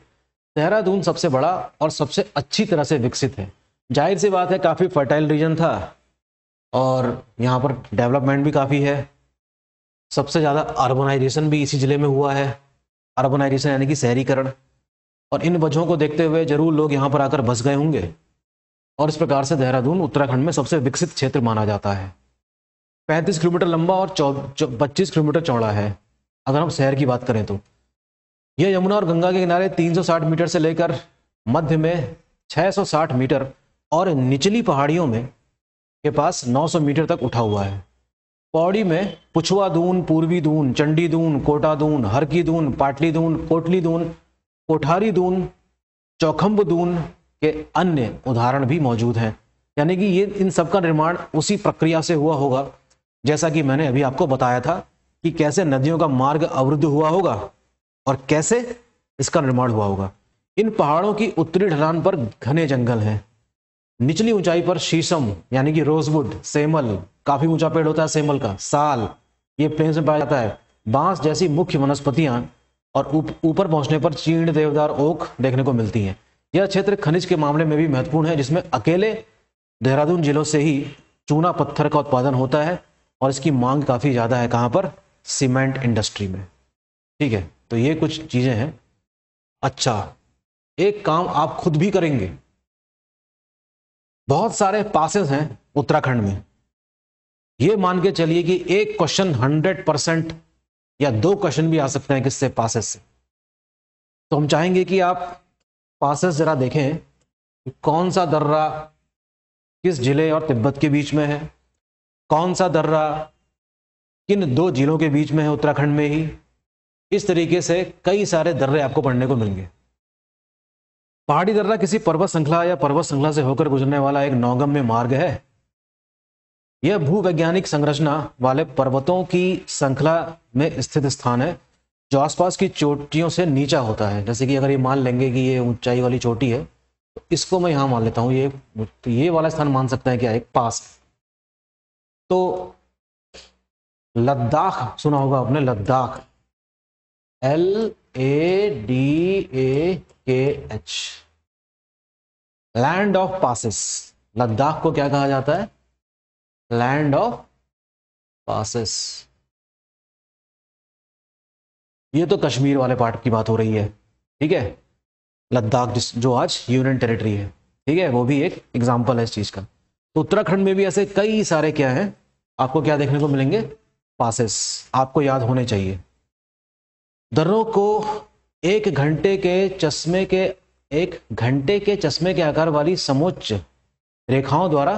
देहरादून सबसे बड़ा और सबसे अच्छी तरह से विकसित है। जाहिर सी बात है, काफ़ी फर्टाइल रीजन था और यहाँ पर डेवलपमेंट भी काफ़ी है। सबसे ज़्यादा अर्बनाइजेशन भी इसी ज़िले में हुआ है। अर्बनाइजेशन यानी कि शहरीकरण, और इन वजहों को देखते हुए जरूर लोग यहाँ पर आकर बस गए होंगे और इस प्रकार से देहरादून उत्तराखंड में सबसे विकसित क्षेत्र माना जाता है। 35 किलोमीटर लंबा और 25 किलोमीटर चौड़ा है। अगर हम शहर की बात करें तो यह यमुना और गंगा के किनारे 360 मीटर से लेकर मध्य में 660 मीटर और निचली पहाड़ियों में के पास 900 मीटर तक उठा हुआ है। पौड़ी में पुछवा दून, पूर्वी दून, चंडी दून, कोटा दून, हरकी दून, पाटली दून, कोटली दून, कोठारी दून, चौखंब दून के अन्य उदाहरण भी मौजूद हैं। यानी कि ये इन सब का निर्माण उसी प्रक्रिया से हुआ होगा जैसा कि मैंने अभी आपको बताया था कि कैसे नदियों का मार्ग अवरुद्ध हुआ होगा और कैसे इसका निर्माण हुआ होगा। इन पहाड़ों की उत्तरी ढलान पर घने जंगल हैं। निचली ऊंचाई पर शीशम यानी कि रोजवुड, सेमल, काफी ऊंचा पेड़ होता है सेमल का, साल, ये प्लेन्स में पाया जाता है, बांस जैसी मुख्य वनस्पतियां और ऊपर पहुंचने पर चीड़, देवदार, ओक देखने को मिलती हैं। यह क्षेत्र खनिज के मामले में भी महत्वपूर्ण है, जिसमें अकेले देहरादून जिलों से ही चूना पत्थर का उत्पादन होता है और इसकी मांग काफी ज्यादा है। कहां पर? सीमेंट इंडस्ट्री में। ठीक है, तो ये कुछ चीजें हैं। अच्छा, एक काम आप खुद भी करेंगे। बहुत सारे पासेस हैं उत्तराखंड में। ये मान के चलिए कि एक क्वेश्चन 100% या 2 क्वेश्चन भी आ सकते हैं किससे? पासेस से। तो हम चाहेंगे कि आप पासेस जरा देखें कि कौन सा दर्रा किस जिले और तिब्बत के बीच में है, कौन सा दर्रा किन 2 जिलों के बीच में है उत्तराखंड में ही। इस तरीके से कई सारे दर्रे आपको पढ़ने को मिलेंगे। पहाड़ी दर्रा किसी पर्वत श्रृंखला या पर्वत श्रृंखला से होकर गुजरने वाला एक नौगम्य मार्ग है। यह भूवैज्ञानिक संरचना वाले पर्वतों की श्रृंखला में स्थित स्थान है जो आसपास की चोटियों से नीचा होता है। जैसे कि अगर ये मान लेंगे कि ये ऊंचाई वाली चोटी है, तो इसको मैं यहां मान लेता हूं, ये वाला स्थान मान सकते हैं क्या? एक पास। तो लद्दाख सुना होगा आपने, Ladakh, LADAKH, land of passes. Ladakh को क्या कहा जाता है? Land of passes. ये तो कश्मीर वाले पार्ट की बात हो रही है, ठीक है। लद्दाख जो आज यूनियन टेरिटरी है, ठीक है, वो भी एक एग्जांपल है इस चीज का। तो उत्तराखंड में भी ऐसे कई सारे क्या हैं, आपको क्या देखने को मिलेंगे? पासेस। आपको याद होने चाहिए। दर्रों को एक घंटे के चश्मे के आकार वाली समोच्च रेखाओं द्वारा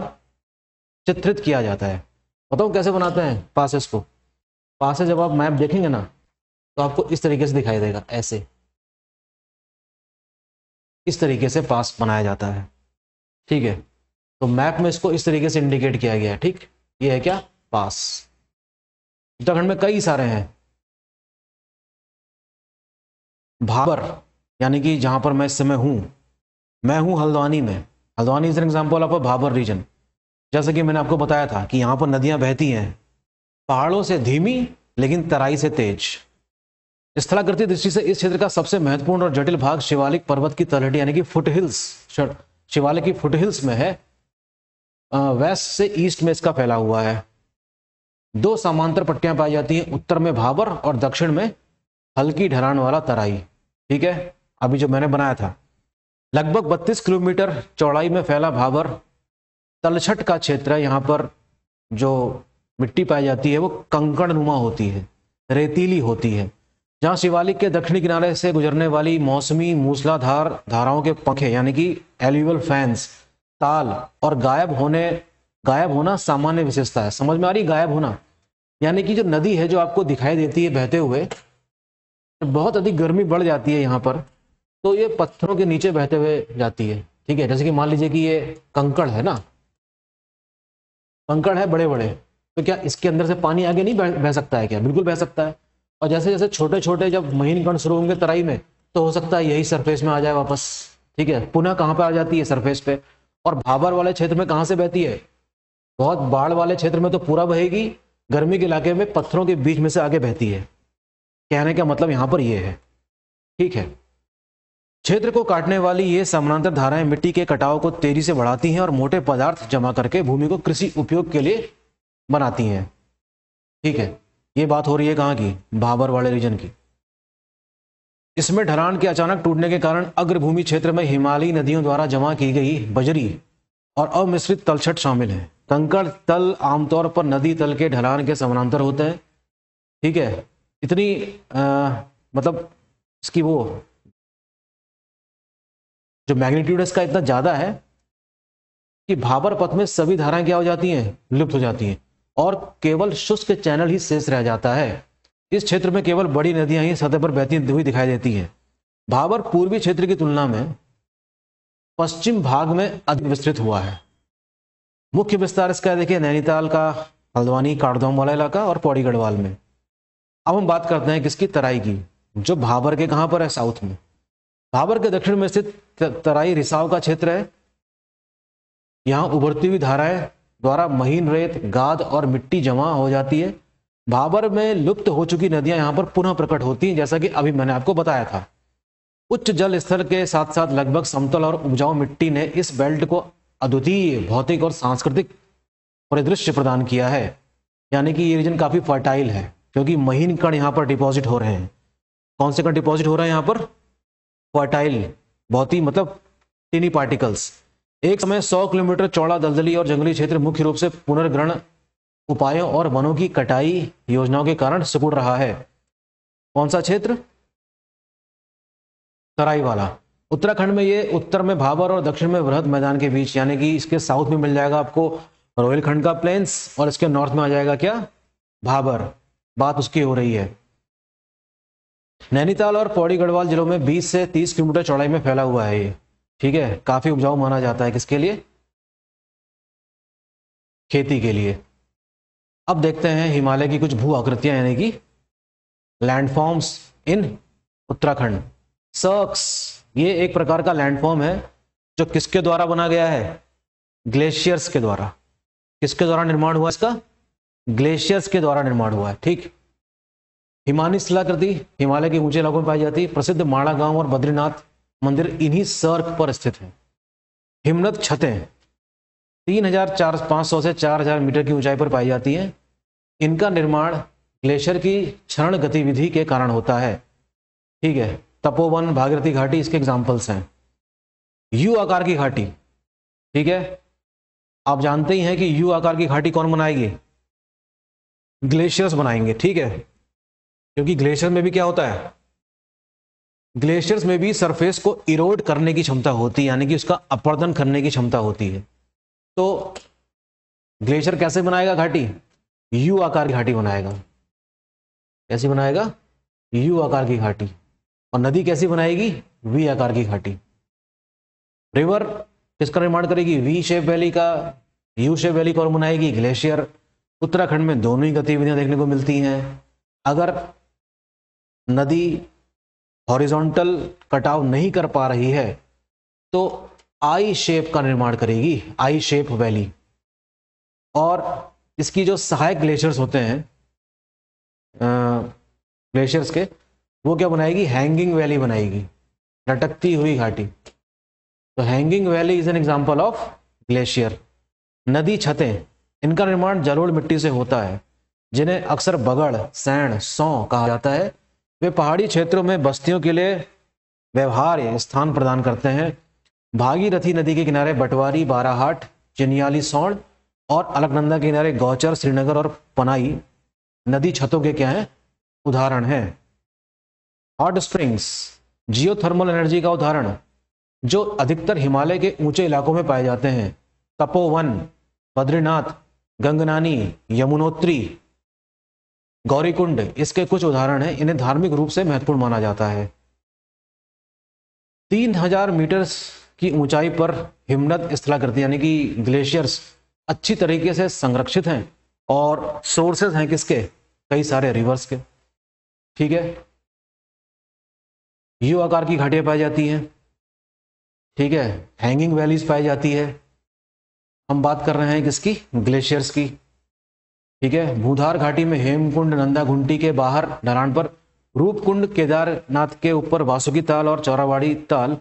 चित्रित किया जाता है। बताओ कैसे बनाते हैं पासेस को? पासेस जब आप मैप देखेंगे ना, तो आपको इस तरीके से दिखाई देगा, ऐसे, इस तरीके से पास बनाया जाता है, ठीक है। तो मैप में इसको इस तरीके से इंडिकेट किया गया है, ठीक। ये है क्या? पास। उत्तराखंड में कई सारे हैं। भाबर, यानी कि जहां पर मैं इस समय मैं हूं हल्द्वानी में। Haldwani is an example of a Bhabar region. जैसे कि मैंने आपको बताया था कि यहां पर नदियां बहती हैं, पहाड़ों से धीमी लेकिन तराई से तेज। स्थलाकृतिक दृष्टि से इस क्षेत्र का सबसे महत्वपूर्ण और जटिल भाग शिवालिक पर्वत की तलहटी यानी कि फुटहिल्स, शिवालिक की फुटहिल्स में है। वेस्ट से ईस्ट में इसका फैला हुआ है। 2 समांतर पट्टियां पाई जाती हैं, उत्तर में भाबर और दक्षिण में हल्की ढलान वाला तराई, ठीक है। अभी जो मैंने बनाया था, लगभग 32 किलोमीटर चौड़ाई में फैला भाबर तलछट का क्षेत्र है। यहाँ पर जो मिट्टी पाई जाती है वो कंकड़ नुमा होती है, रेतीली होती है। जहाँ शिवालिक के दक्षिणी किनारे से गुजरने वाली मौसमी मूसलाधार धाराओं के पंखे यानी कि एल्यूवल फैंस, ताल और गायब होना सामान्य विशेषता है। समझ में आ रही? गायब होना यानी कि जो नदी है जो आपको दिखाई देती है बहते हुए, बहुत अधिक गर्मी बढ़ जाती है यहाँ पर, तो ये पत्थरों के नीचे बहते हुए जाती है, ठीक है। जैसे कि मान लीजिए कि ये कंकड़ है ना, कंकड़ है बड़े बड़े, तो क्या इसके अंदर से पानी आगे नहीं बह सकता है क्या? बिल्कुल बह सकता है। और जैसे जैसे छोटे छोटे जब महीन कण शुरू होंगे तराई में, तो हो सकता है यही सरफेस में आ जाए वापस, ठीक है। पुनः कहाँ पे आ जाती है? सरफेस पे। और भाबर वाले क्षेत्र में कहाँ से बहती है? बहुत बाढ़ वाले क्षेत्र में तो पूरा बहेगी, गर्मी के इलाके में पत्थरों के बीच में से आगे बहती है। कहने का मतलब यहां पर यह है, ठीक है। क्षेत्र को काटने वाली ये समानांतर धाराएं मिट्टी के कटाव को तेजी से बढ़ाती हैं और मोटे पदार्थ जमा करके भूमि को कृषि उपयोग के लिए बनाती हैं, ठीक है। ये बात हो रही है कहाँ की? भाबर वाले रीजन की। इसमें ढलान के अचानक टूटने के कारण अग्रभूमि क्षेत्र में हिमालयी नदियों द्वारा जमा की गई बजरी और अमिश्रित तलछट शामिल है। कंकड़ तल आमतौर पर नदी तल के ढलान के समानांतर होते हैं, ठीक है। इतनी मतलब इसकी वो जो मैग्नीट्यूड है इसका इतना ज्यादा है कि भाबर पथ में सभी धाराएं क्या हो जाती हैं, लुप्त हो जाती हैं, और केवल शुष्क चैनल ही शेष रह जाता है। इस क्षेत्र में केवल बड़ी नदियां ही सतह पर बहती हुई दिखाई देती हैं। भाबर पूर्वी क्षेत्र की तुलना में पश्चिम भाग में अधिक विस्तृत हुआ है। मुख्य विस्तार इसका देखिए नैनीताल का, हल्द्वानी काठगोदाम वाला इलाका और पौड़ी गढ़वाल में। अब हम बात करते हैं किसकी, तराई की, जो भाबर के कहां पर है, साउथ में। भाबर के दक्षिण में स्थित तराई रिसाव का क्षेत्र है। यहां उभरती हुई धाराएं द्वारा महीन रेत, गाद और मिट्टी जमा हो जाती है। भाबर में लुप्त हो चुकी नदियां यहां पर पुनः प्रकट होती हैं, जैसा कि अभी मैंने आपको बताया था। उच्च जल स्तर के साथ साथ लगभग समतल और उपजाऊ मिट्टी ने इस बेल्ट को अद्वितीय भौतिक और सांस्कृतिक परिदृश्य प्रदान किया है। यानी कि ये रीजन काफी फर्टाइल है, क्योंकि महीन कण यहाँ पर डिपॉजिट हो रहे हैं। कौन से कण डिपॉजिट हो रहे हैं यहाँ पर, फर्टाइल, बहुत ही मतलब टिनी पार्टिकल्स। एक समय 100 किलोमीटर चौड़ा दलदली और जंगली क्षेत्र मुख्य रूप से पुनर्ग्रहण उपायों और वनों की कटाई योजनाओं के कारण सिकुड़ रहा है। कौन सा क्षेत्र, तराई वाला। उत्तराखंड में ये उत्तर में भाबर और दक्षिण में वृहद मैदान के बीच, यानी कि इसके साउथ में मिल जाएगा आपको रोहिलखंड का प्लेन्स, और इसके नॉर्थ में आ जाएगा क्या, भाबर। बात उसकी हो रही है। नैनीताल और पौड़ी गढ़वाल जिलों में 20 से 30 किलोमीटर चौड़ाई में फैला हुआ है ये, ठीक है। काफी उपजाऊ माना जाता है, किसके लिए, खेती के लिए। अब देखते हैं हिमालय की कुछ भू आकृतियां, यानी कि लैंडफॉर्म्स इन उत्तराखंड। सर्क्स, ये एक प्रकार का लैंडफॉर्म है जो किसके द्वारा बना गया है, ग्लेशियर्स के द्वारा। किसके द्वारा निर्माण हुआ इसका, ग्लेशियर्स के द्वारा निर्माण हुआ है, ठीक। हिमानी शिलाकृति हिमालय के ऊंचे इलाकों में पाई जाती है। प्रसिद्ध माणा गांव और बद्रीनाथ मंदिर इन्हीं सर्क पर स्थित है। हिमनद छतें 3,500 से 4,000 मीटर की ऊंचाई पर पाई जाती हैं। इनका निर्माण ग्लेशियर की क्षरण गतिविधि के कारण होता है, ठीक है। तपोवन, भागीरथी घाटी इसके एग्जाम्पल्स हैं। यू आकार की घाटी, ठीक है। आप जानते ही हैं कि यू आकार की घाटी कौन बनाएगी, ग्लेशियर्स बनाएंगे, ठीक है। क्योंकि ग्लेशियर में भी क्या होता है, ग्लेशियर्स में भी सरफेस को इरोड करने की क्षमता होती है, यानी कि उसका अपरदन करने की क्षमता होती है। तो ग्लेशियर कैसे बनाएगा घाटी, यू आकार की घाटी बनाएगा। कैसी बनाएगा, यू आकार की घाटी। और नदी कैसी बनाएगी, वी आकार की घाटी। रिवर किसका निर्माण करेगी, वी शेप वैली का। यू शेप वैली कौन बनाएगी, ग्लेशियर। उत्तराखंड में दोनों ही गतिविधियां देखने को मिलती हैं। अगर नदी हॉरिजॉन्टल कटाव नहीं कर पा रही है तो आई शेप का निर्माण करेगी, आई शेप वैली। और इसकी जो सहायक ग्लेशियर्स होते हैं ग्लेशियर्स के, वो क्या बनाएगी, हैंगिंग वैली बनाएगी, लटकती हुई घाटी। तो hanging valley is an example of glacier. नदी छतें, इनका निर्माण जलोढ़ मिट्टी से होता है, जिन्हें अक्सर बगड़, सैंड, सौ कहा जाता है। वे पहाड़ी क्षेत्रों में बस्तियों के लिए व्यवहार्य स्थान प्रदान करते हैं। भागीरथी नदी के किनारे बटवारी, बाराहाट, चिनियाली सौड़ और अलकनंदा के किनारे गौचर, श्रीनगर और पनाई नदी छतों के क्या हैं, उदाहरण हैं। हॉट स्प्रिंग्स, जियोथर्मल एनर्जी का उदाहरण, जो अधिकतर हिमालय के ऊंचे इलाकों में पाए जाते हैं। तपोवन, बद्रीनाथ, गंगनानी, यमुनोत्री, गौरीकुंड इसके कुछ उदाहरण हैं। इन्हें धार्मिक रूप से महत्वपूर्ण माना जाता है। 3,000 मीटर की ऊंचाई पर हिमनद स्थलाकृति यानी कि ग्लेशियर्स अच्छी तरीके से संरक्षित हैं और सोर्सेज हैं किसके, कई सारे रिवर्स के, ठीक है। यू आकार की घाटियां पाई जाती हैं, ठीक है। हैंगिंग वैलीज पाई जाती है। हम बात कर रहे हैं किसकी, ग्लेशियर्स की, ठीक है। भूधार घाटी में हेमकुंड, नंदा घुंटी के बाहर ढलान पर रूपकुंड, केदारनाथ के ऊपर वासुकी ताल और चौराबाड़ी ताल,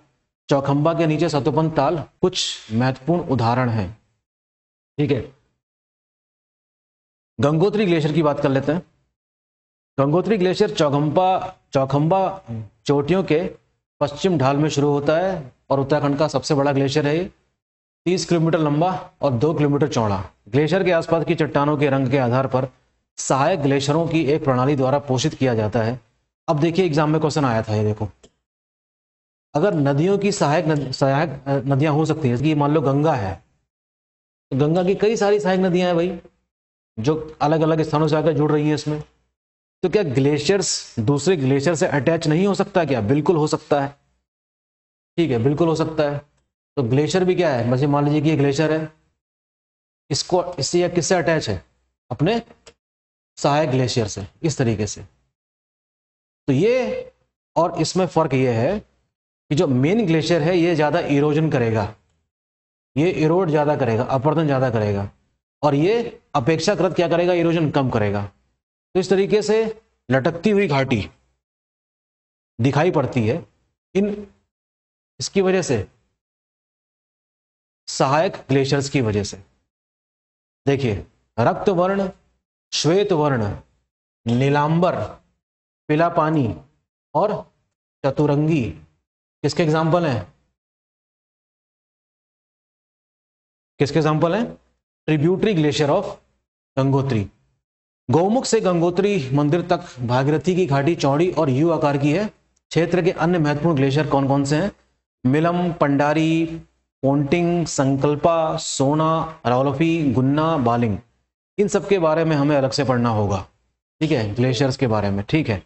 चौखंबा के नीचे सतोपंत ताल कुछ महत्वपूर्ण उदाहरण हैं, ठीक है। गंगोत्री ग्लेशियर की बात कर लेते हैं। गंगोत्री ग्लेशियर चौखंबा चोटियों के पश्चिम ढाल में शुरू होता है और उत्तराखंड का सबसे बड़ा ग्लेशियर है। 30 किलोमीटर लंबा और 2 किलोमीटर चौड़ा। ग्लेशियर के आसपास की चट्टानों के रंग के आधार पर सहायक ग्लेशियरों की एक प्रणाली द्वारा पोषित किया जाता है। अब देखिए एग्जाम में क्वेश्चन आया था, ये देखो, अगर नदियों की सहायक नदियां हो सकती है, जैसे कि मान लो गंगा है, तो गंगा की कई सारी सहायक नदियां हैं भाई, जो अलग अलग स्थानों से आकर जुड़ रही है इसमें। तो क्या ग्लेशियर्स दूसरे ग्लेशियर से अटैच नहीं हो सकता क्या? बिल्कुल हो सकता है, ठीक है, बिल्कुल हो सकता है। तो ग्लेशियर भी क्या है, वैसे मान लीजिए कि ये ग्लेशियर है, इसको इससे या किससे अटैच है? अपने सहायक ग्लेशियर से, इस तरीके से। तो ये, और इसमें फर्क ये है कि जो मेन ग्लेशियर है ये ज्यादा इरोजन करेगा, ये इरोड ज्यादा करेगा, अपरदन ज्यादा करेगा, और ये अपेक्षाकृत क्या करेगा, इरोजन कम करेगा। तो इस तरीके से लटकती हुई घाटी दिखाई पड़ती है इन, इसकी वजह से, सहायक ग्लेशियर्स की वजह से। देखिए, रक्त वर्ण, श्वेत वर्ण, नीलांबर, पीला पानी और चतुरंगी किसके एग्जाम्पल हैं? किसके एग्जाम्पल हैं? Tributary glacier of Gangotri. Gaumukh से गंगोत्री मंदिर तक भागीरथी की घाटी चौड़ी और यू आकार की है। क्षेत्र के अन्य महत्वपूर्ण ग्लेशियर कौन कौन से हैं? मिलम, पंडारी, पोंटिंग, संकल्पा, सोना, रावलफी, गुन्ना, बालिंग। इन सब के बारे में हमें अलग से पढ़ना होगा, ठीक है, ग्लेशियर्स के बारे में, ठीक है।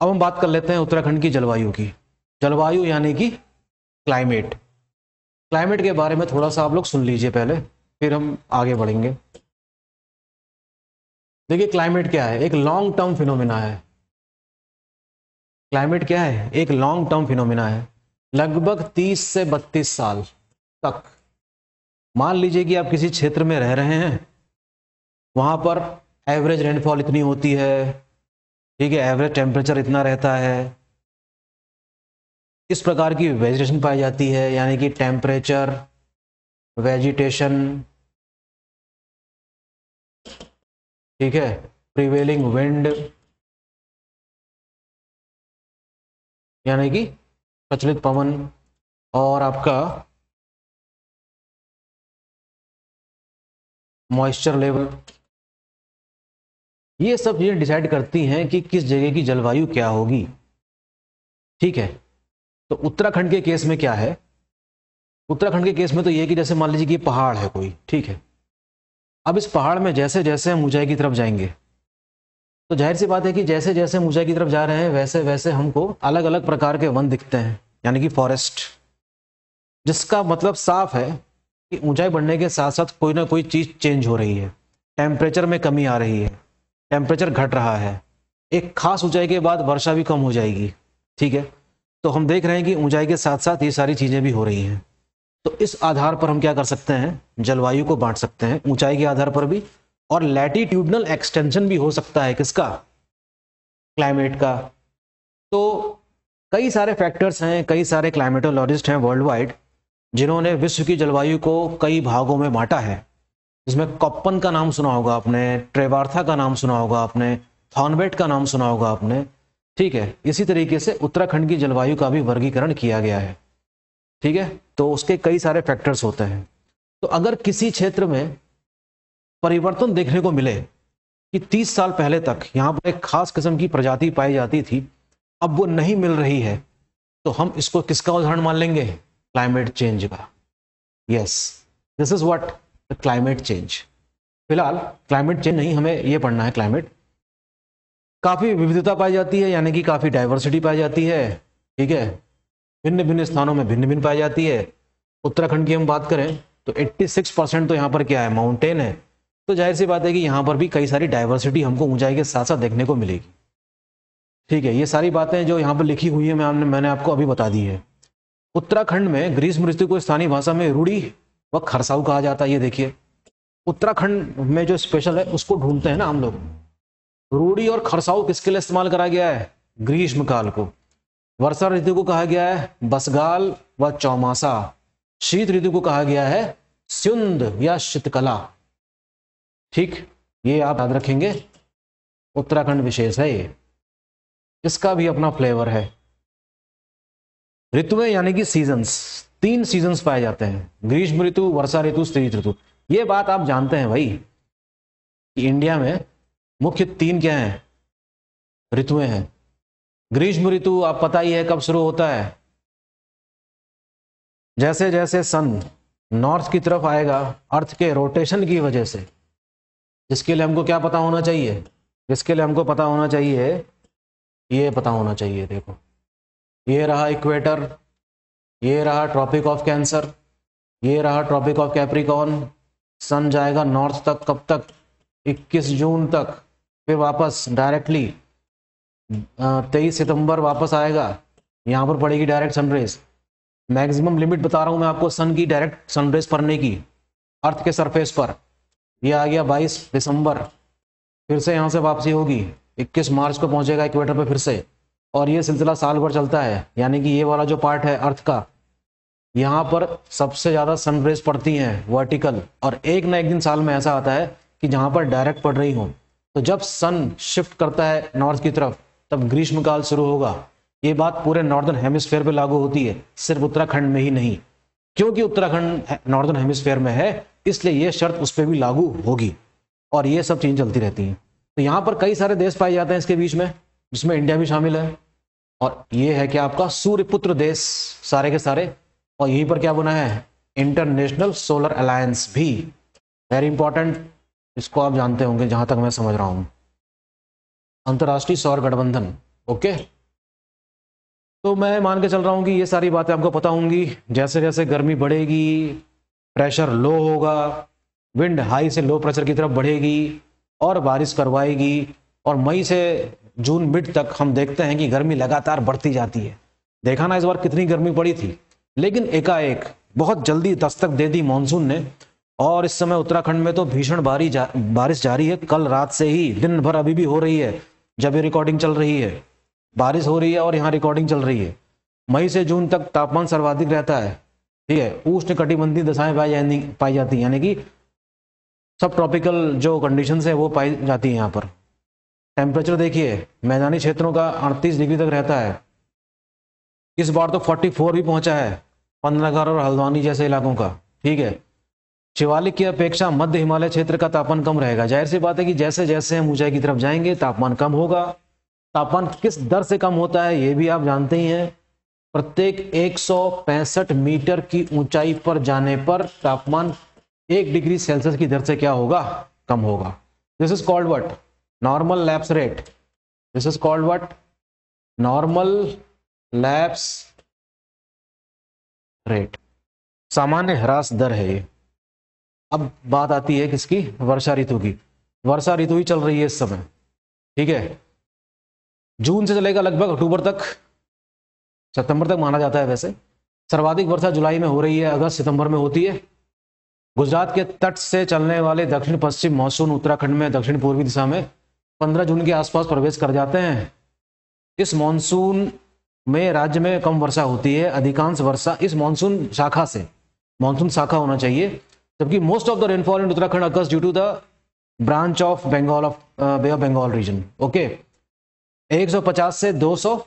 अब हम बात कर लेते हैं उत्तराखंड की जलवायु की। जलवायु यानी कि क्लाइमेट। क्लाइमेट के बारे में थोड़ा सा आप लोग सुन लीजिए पहले, फिर हम आगे बढ़ेंगे। देखिए, क्लाइमेट क्या है? एक लॉन्ग टर्म फिनोमिना है। क्लाइमेट क्या है? एक लॉन्ग टर्म फिनोमिना है, लगभग 30 से 32 साल तक। मान लीजिए कि आप किसी क्षेत्र में रह रहे हैं, वहां पर एवरेज रेनफॉल इतनी होती है, ठीक है, एवरेज टेम्परेचर इतना रहता है, इस प्रकार की वेजिटेशन पाई जाती है, यानी कि टेम्परेचर, वेजिटेशन, ठीक है, प्रिवेलिंग विंड, यानी कि प्रचलित पवन, और आपका मॉइस्चर लेवल। ये सब चीजें डिसाइड करती हैं कि किस जगह की जलवायु क्या होगी, ठीक है। तो उत्तराखंड के केस में क्या है? उत्तराखंड के केस में तो ये कि जैसे मान लीजिए कि पहाड़ है कोई, ठीक है। अब इस पहाड़ में जैसे जैसे हम ऊंचाई की तरफ जाएंगे, तो जाहिर सी बात है कि जैसे जैसे हम ऊंचाई की तरफ जा रहे हैं वैसे वैसे हमको अलग अलग प्रकार के वन दिखते हैं, यानी कि फॉरेस्ट। जिसका मतलब साफ है कि ऊंचाई बढ़ने के साथ साथ कोई ना कोई चीज चेंज हो रही है, टेम्परेचर में कमी आ रही है, टेम्परेचर घट रहा है, एक खास ऊंचाई के बाद वर्षा भी कम हो जाएगी, ठीक है। तो हम देख रहे हैं कि ऊंचाई के साथ साथ ये सारी चीजें भी हो रही हैं। तो इस आधार पर हम क्या कर सकते हैं, जलवायु को बांट सकते हैं, ऊंचाई के आधार पर भी, और लैटिट्यूडनल एक्सटेंशन भी हो सकता है किसका, क्लाइमेट का। तो कई सारे फैक्टर्स हैं, कई सारे क्लाइमेटोलॉजिस्ट हैं वर्ल्ड वाइड जिन्होंने विश्व की जलवायु को कई भागों में बांटा है। इसमें कॉप्पन का नाम सुना होगा आपने, ट्रेवार्था का नाम सुना होगा आपने, थॉर्नबेट का नाम सुना होगा आपने, ठीक है। इसी तरीके से उत्तराखंड की जलवायु का भी वर्गीकरण किया गया है, ठीक है। तो उसके कई सारे फैक्टर्स होते हैं। तो अगर किसी क्षेत्र में परिवर्तन देखने को मिले कि 30 साल पहले तक यहाँ पर एक खास किस्म की प्रजाति पाई जाती थी, अब वो नहीं मिल रही है, तो हम इसको किसका उदाहरण मान लेंगे, क्लाइमेट चेंज का। Yes, this is what the climate change. फिलहाल क्लाइमेट चेंज नहीं, हमें ये पढ़ना है क्लाइमेट। काफी विविधता पाई जाती है, यानी कि काफी डाइवर्सिटी पाई जाती है, ठीक है, भिन्न भिन्न स्थानों में भिन्न भिन्न पाई जाती है। उत्तराखंड की हम बात करें तो 86% तो यहाँ पर क्या है, माउंटेन है। तो जाहिर सी बात है कि यहाँ पर भी कई सारी डाइवर्सिटी हमको ऊंचाई के साथ साथ देखने को मिलेगी, ठीक है। ये सारी बातें जो यहाँ पर लिखी हुई है मैंने आपको अभी बता दी है। उत्तराखंड में ग्रीष्म ऋतु को स्थानीय भाषा में रूढ़ी व खरसाऊ कहा जाता है। ये देखिए, उत्तराखंड में जो स्पेशल है उसको ढूंढते हैं ना हम लोग। रूढ़ी और खरसाऊ किसके लिए इस्तेमाल करा गया है, ग्रीष्म काल को। वर्षा ऋतु को कहा गया है बसगाल व चौमासा। शीत ऋतु को कहा गया है स्युंद या शीतकला, ठीक। ये आप याद रखेंगे, उत्तराखंड विशेष है ये, इसका भी अपना फ्लेवर है। ऋतुएं यानी कि सीजन्स, 3 सीजन्स पाए जाते हैं, ग्रीष्म ऋतु, वर्षा ऋतु, शीत ऋतु। ये बात आप जानते हैं भाई कि इंडिया में मुख्य 3 क्या हैं, ऋतुएं हैं। ग्रीष्म ऋतु आप पता ही है कब शुरू होता है, जैसे जैसे सन नॉर्थ की तरफ आएगा अर्थ के रोटेशन की वजह से, जिसके लिए हमको क्या पता होना चाहिए, जिसके लिए हमको पता होना चाहिए, ये पता होना चाहिए। देखो ये रहा इक्वेटर, ये रहा ट्रॉपिक ऑफ कैंसर, ये रहा ट्रॉपिक ऑफ कैप्रिकॉर्न। सन जाएगा नॉर्थ तक, कब तक, 21 जून तक, फिर वापस डायरेक्टली 23 सितंबर वापस आएगा, यहाँ पर पड़ेगी डायरेक्ट सनरेज। मैक्सिमम लिमिट बता रहा हूँ मैं आपको सन की डायरेक्ट सनरेज पड़ने की अर्थ के सरफेस पर। ये आ गया 22 दिसंबर, फिर से यहाँ से वापसी होगी, 21 मार्च को पहुँचेगा इक्वेटर पे फिर से, और ये सिलसिला साल भर चलता है। यानी कि ये वाला जो पार्ट है अर्थ का, यहाँ पर सबसे ज़्यादा सनरेज पड़ती हैं वर्टिकल, और एक ना एक दिन साल में ऐसा आता है कि जहाँ पर डायरेक्ट पड़ रही हो। तो जब सन शिफ्ट करता है नॉर्थ की तरफ तब ग्रीष्मकाल शुरू होगा। ये बात पूरे नॉर्दर्न हेमिस्फेयर पे लागू होती है, सिर्फ उत्तराखंड में ही नहीं। क्योंकि उत्तराखंड नॉर्दर्न हेमिस्फेयर में है इसलिए ये शर्त उस पर भी लागू होगी, और ये सब चीज़ें चलती रहती हैं। तो यहाँ पर कई सारे देश पाए जाते हैं इसके बीच में, जिसमें इंडिया भी शामिल है। और ये है कि आपका सूर्यपुत्र देश सारे के सारे, और यहीं पर क्या बना है, इंटरनेशनल सोलर अलायंस भी, वेरी इंपॉर्टेंट, इसको आप जानते होंगे जहां तक मैं समझ रहा हूं, अंतर्राष्ट्रीय सौर गठबंधन। ओके, तो मैं मान के चल रहा हूं कि ये सारी बातें आपको पता होंगी। जैसे जैसे गर्मी बढ़ेगी, प्रेशर लो होगा, विंड हाई से लो प्रेशर की तरफ बढ़ेगी और बारिश करवाएगी, और मई से जून मिड तक हम देखते हैं कि गर्मी लगातार बढ़ती जाती है। देखा ना इस बार कितनी गर्मी पड़ी थी, लेकिन एकाएक बहुत जल्दी दस्तक दे दी मॉनसून ने, और इस समय उत्तराखंड में तो भीषण बारिश जारी है। कल रात से ही दिन भर अभी भी हो रही है, जब ये रिकॉर्डिंग चल रही है बारिश हो रही है और यहाँ रिकॉर्डिंग चल रही है। मई से जून तक तापमान सर्वाधिक रहता है, ठीक है। उष्ण कटिबंधीय दशाएं पाई जाती हैं, यानी कि सब ट्रॉपिकल जो कंडीशंस है वो पाई जाती है यहाँ पर। टेम्परेचर देखिए मैदानी क्षेत्रों का 38 डिग्री तक रहता है, इस बार तो 44 भी पहुंचा है पंतनगर और हल्द्वानी जैसे इलाकों का, ठीक है। शिवालिक की अपेक्षा मध्य हिमालय क्षेत्र का तापमान कम रहेगा। जाहिर सी बात है कि जैसे जैसे हम ऊंचाई की तरफ जाएंगे तापमान कम होगा। तापमान किस दर से कम होता है ये भी आप जानते ही हैं, प्रत्येक 165 मीटर की ऊंचाई पर जाने पर तापमान 1 डिग्री सेल्सियस की दर से क्या होगा, कम होगा। This is called what, normal lapse rate. This is called what, normal lapse rate, सामान्य ह्रास दर है ये। अब बात आती है किसकी, वर्षा ऋतु की। वर्षा ऋतु ही चल रही है इस समय, ठीक है। जून से चलेगा लगभग अक्टूबर तक, सितंबर तक माना जाता है वैसे। सर्वाधिक वर्षा जुलाई में हो रही है, अगस्त सितंबर में होती है। गुजरात के तट से चलने वाले दक्षिण पश्चिम मानसून उत्तराखंड में दक्षिण पूर्वी दिशा में 15 जून के आसपास प्रवेश कर जाते हैं। इस मानसून में राज्य में कम वर्षा होती है, अधिकांश वर्षा इस मानसून शाखा से, मानसून शाखा होना चाहिए, जबकि most of the rainfall in Uttarakhand occurs due to the branch of Bengal of bay of Bengal region. Okay, 150 से 200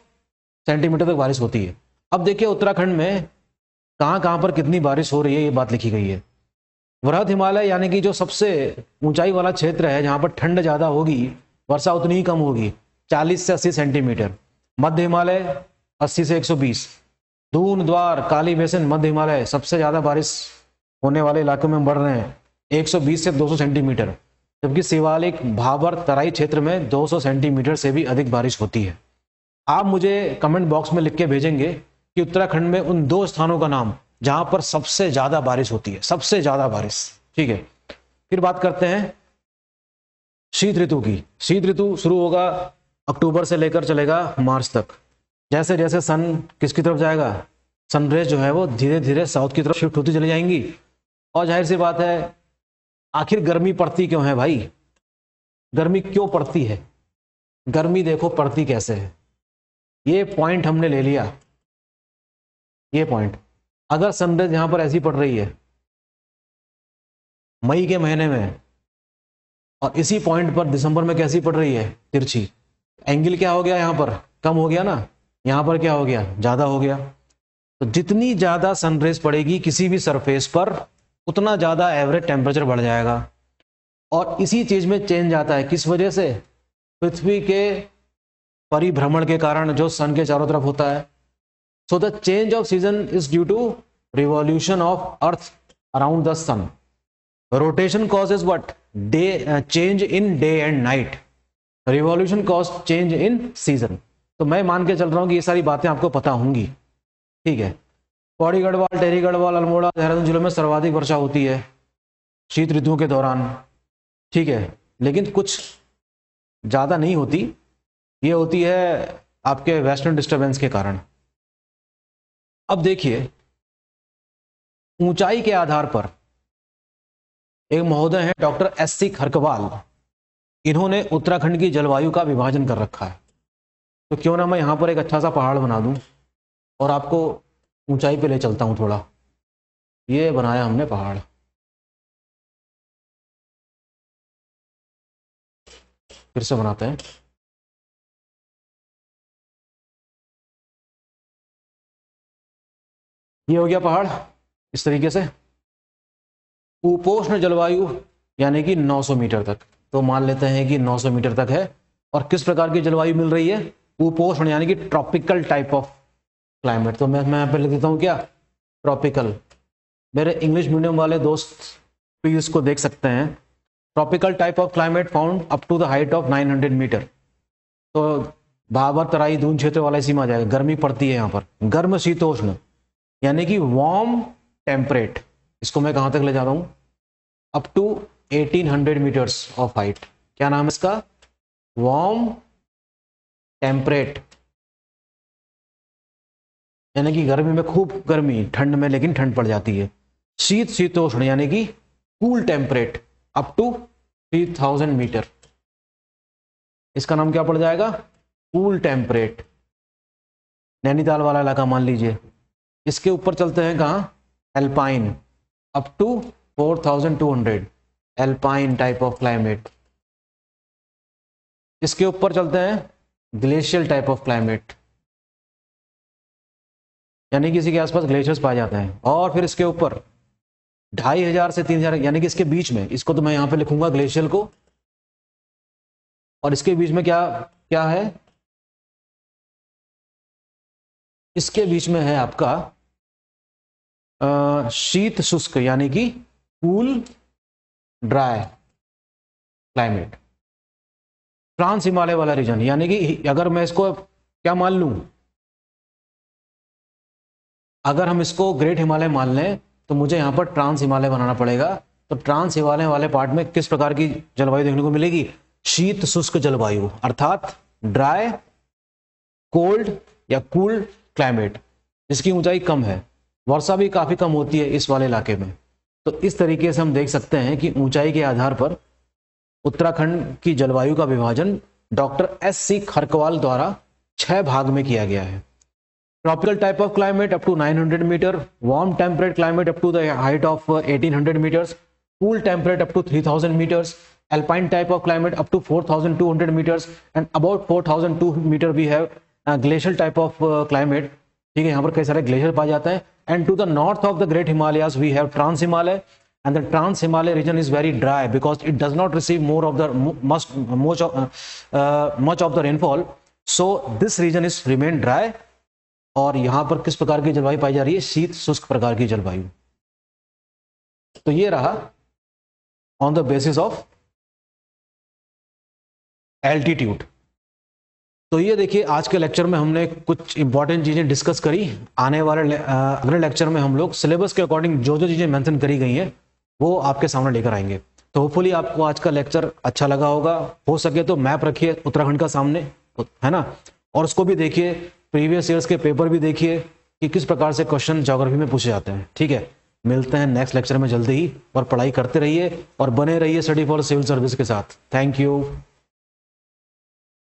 सेंटीमीटर तक बारिश होती है। अब देखिए उत्तराखंड में कहाँ कहाँ पर कितनी बारिश हो रही है, ये बात लिखी गई है। वृहद हिमालय यानी कि जो सबसे ऊंचाई वाला क्षेत्र है जहाँ पर ठंड ज़्यादा होगी, वर्षा उतनी ही कम होगी, 40 से 80 सेंटीमीटर। मध्य हिमालय 80 से 120। दून, द्वार, काली बेसिन, मध्य हिमालय सबसे ज़्यादा बारिश होने वाले इलाकों में बढ़ रहे हैं, 120 से 200 सेंटीमीटर। जबकि शिवालिक, भाबर, तराई क्षेत्र में 200 सेंटीमीटर से भी अधिक बारिश होती है। आप मुझे कमेंट बॉक्स में लिख के भेजेंगे कि उत्तराखंड में उन 2 स्थानों का नाम जहां पर सबसे ज्यादा बारिश होती है, सबसे ज्यादा बारिश, ठीक है। फिर बात करते हैं शीत ऋतु की। शीत ऋतु शुरू होगा अक्टूबर से लेकर चलेगा मार्च तक। जैसे जैसे सन किसकी तरफ जाएगा, सनरेज जो है वो धीरे धीरे साउथ की तरफ शिफ्ट होती चली जाएंगी। और जाहिर सी बात है, आखिर गर्मी पड़ती क्यों है भाई, गर्मी क्यों पड़ती है, गर्मी देखो पड़ती कैसे है। ये पॉइंट हमने ले लिया, ये पॉइंट। अगर सनरेज यहां पर ऐसी पड़ रही है मई के महीने में, और इसी पॉइंट पर दिसंबर में कैसी पड़ रही है, तिरछी, एंगल क्या हो गया, यहां पर कम हो गया ना, यहां पर क्या हो गया, ज्यादा हो गया। तो जितनी ज्यादा सनरेज पड़ेगी किसी भी सरफेस पर, उतना ज्यादा एवरेज टेम्परेचर बढ़ जाएगा। और इसी चीज में चेंज आता है, किस वजह से, पृथ्वी के परिभ्रमण के कारण जो सन के चारों तरफ होता है। So the change of season is due to revolution of earth around the sun. Rotation causes what? Change in day and night. Revolution causes change in season. तो मैं मान के चल रहा हूँ कि ये सारी बातें आपको पता होंगी, ठीक है। पौड़ी गढ़वाल, टेहरी गढ़वाल, अल्मोड़ा, देहरादून जिलों में सर्वाधिक वर्षा होती है शीत ऋतुओं के दौरान, ठीक है, लेकिन कुछ ज़्यादा नहीं होती। ये होती है आपके वेस्टर्न डिस्टर्बेंस के कारण। अब देखिए, ऊंचाई के आधार पर एक महोदय हैं डॉक्टर एस.सी. खरकवाल, इन्होंने उत्तराखंड की जलवायु का विभाजन कर रखा है। तो क्यों ना मैं यहाँ पर एक अच्छा सा पहाड़ बना दूं और आपको ऊंचाई पे ले चलता हूँ थोड़ा। ये बनाया हमने पहाड़, फिर से बनाते हैं। ये हो गया पहाड़ इस तरीके से। उपोष्ण जलवायु यानी कि 900 मीटर तक, तो मान लेते हैं कि 900 मीटर तक है। और किस प्रकार की जलवायु मिल रही है? उपोष्ण यानी कि ट्रॉपिकल टाइप ऑफ क्लाइमेट। तो मैं यहाँ पे लिख देता हूँ क्या? ट्रॉपिकल। मेरे इंग्लिश मीडियम वाले दोस्त भी इसको देख सकते हैं। Tropical type of climate found up to the height of 900 metre. तो भाबर तराई दून क्षेत्र वाला इसी में आ जाएगा। गर्मी पड़ती है यहाँ पर, गर्म शीतोष्ण यानी कि वार्म टेम्परेट। इसको मैं कहाँ तक ले जा रहा हूँ? Up to 1800 metres of height. क्या नाम है इसका? वार्म टेम्परेट, यानी कि गर्मी में खूब गर्मी, ठंड में लेकिन ठंड पड़ जाती है। शीत शीतोष्ण यानी कि cool temperate up to 3000 metre. इसका नाम क्या पड़ जाएगा? Cool temperate. नैनीताल वाला इलाका मान लीजिए। इसके ऊपर चलते हैं कहाँ? Alpine up to 4200, alpine type of climate. इसके ऊपर चलते हैं ग्लेशियल टाइप ऑफ क्लाइमेट, यानी कि इसी के आसपास ग्लेशियर्स पाए जाते हैं। और फिर इसके ऊपर 2500 से 3000, यानी कि इसके बीच में, इसको तो मैं यहां पे लिखूंगा ग्लेशियल को, और इसके बीच में क्या क्या है? इसके बीच में है आपका शीत शुष्क यानी कि cool dry climate. Trans Himalaya वाला रीजन, यानी कि अगर मैं इसको क्या मान लूं, अगर हम इसको ग्रेट हिमालय मान लें तो मुझे यहां पर ट्रांस हिमालय बनाना पड़ेगा। तो ट्रांस हिमालय वाले पार्ट में किस प्रकार की जलवायु देखने को मिलेगी? शीत शुष्क जलवायु, अर्थात ड्राई, कोल्ड या कूल क्लाइमेट, जिसकी ऊंचाई कम है। वर्षा भी काफी कम होती है इस वाले इलाके में। तो इस तरीके से हम देख सकते हैं कि ऊंचाई के आधार पर उत्तराखंड की जलवायु का विभाजन डॉक्टर एस.सी. खरकवाल द्वारा 6 भाग में किया गया है। Tropical type of climate up to 900 metre, warm temperate climate up to the height of 1800 metres, cool temperate up to 3000 metres, alpine type of climate up to 4200 meters, and about 4002 metre we have glacial type of climate. ठीक है, यहाँ पर कई सारे glacier पाए जाते हैं। And to the north of the great Himalayas we have trans Himalaya, and the trans Himalaya region is very dry because it does not receive much of the rainfall, so this region is remain dry। और यहां पर किस प्रकार की जलवायु पाई जा रही है? शीत शुष्क प्रकार की जलवायु। तो ये रहा on the basis of altitude. तो ये देखिए, आज के लेक्चर में हमने कुछ इंपॉर्टेंट चीजें डिस्कस करी। आने वाले अगले लेक्चर में हम लोग सिलेबस के अकॉर्डिंग जो जो चीजें मेंशन करी गई हैं वो आपके सामने लेकर आएंगे। तो होपफुली आपको आज का लेक्चर अच्छा लगा होगा। हो सके तो मैप रखिए उत्तराखंड का सामने, है ना, और उसको भी देखिए, प्रीवियस ईयर्स के पेपर भी देखिए कि किस प्रकार से क्वेश्चन ज्योग्राफी में पूछे जाते हैं। ठीक है, मिलते हैं नेक्स्ट लेक्चर में जल्दी ही, और पढ़ाई करते रहिए और बने रहिए स्टडी फॉर सिविल सर्विस के साथ। Thank you.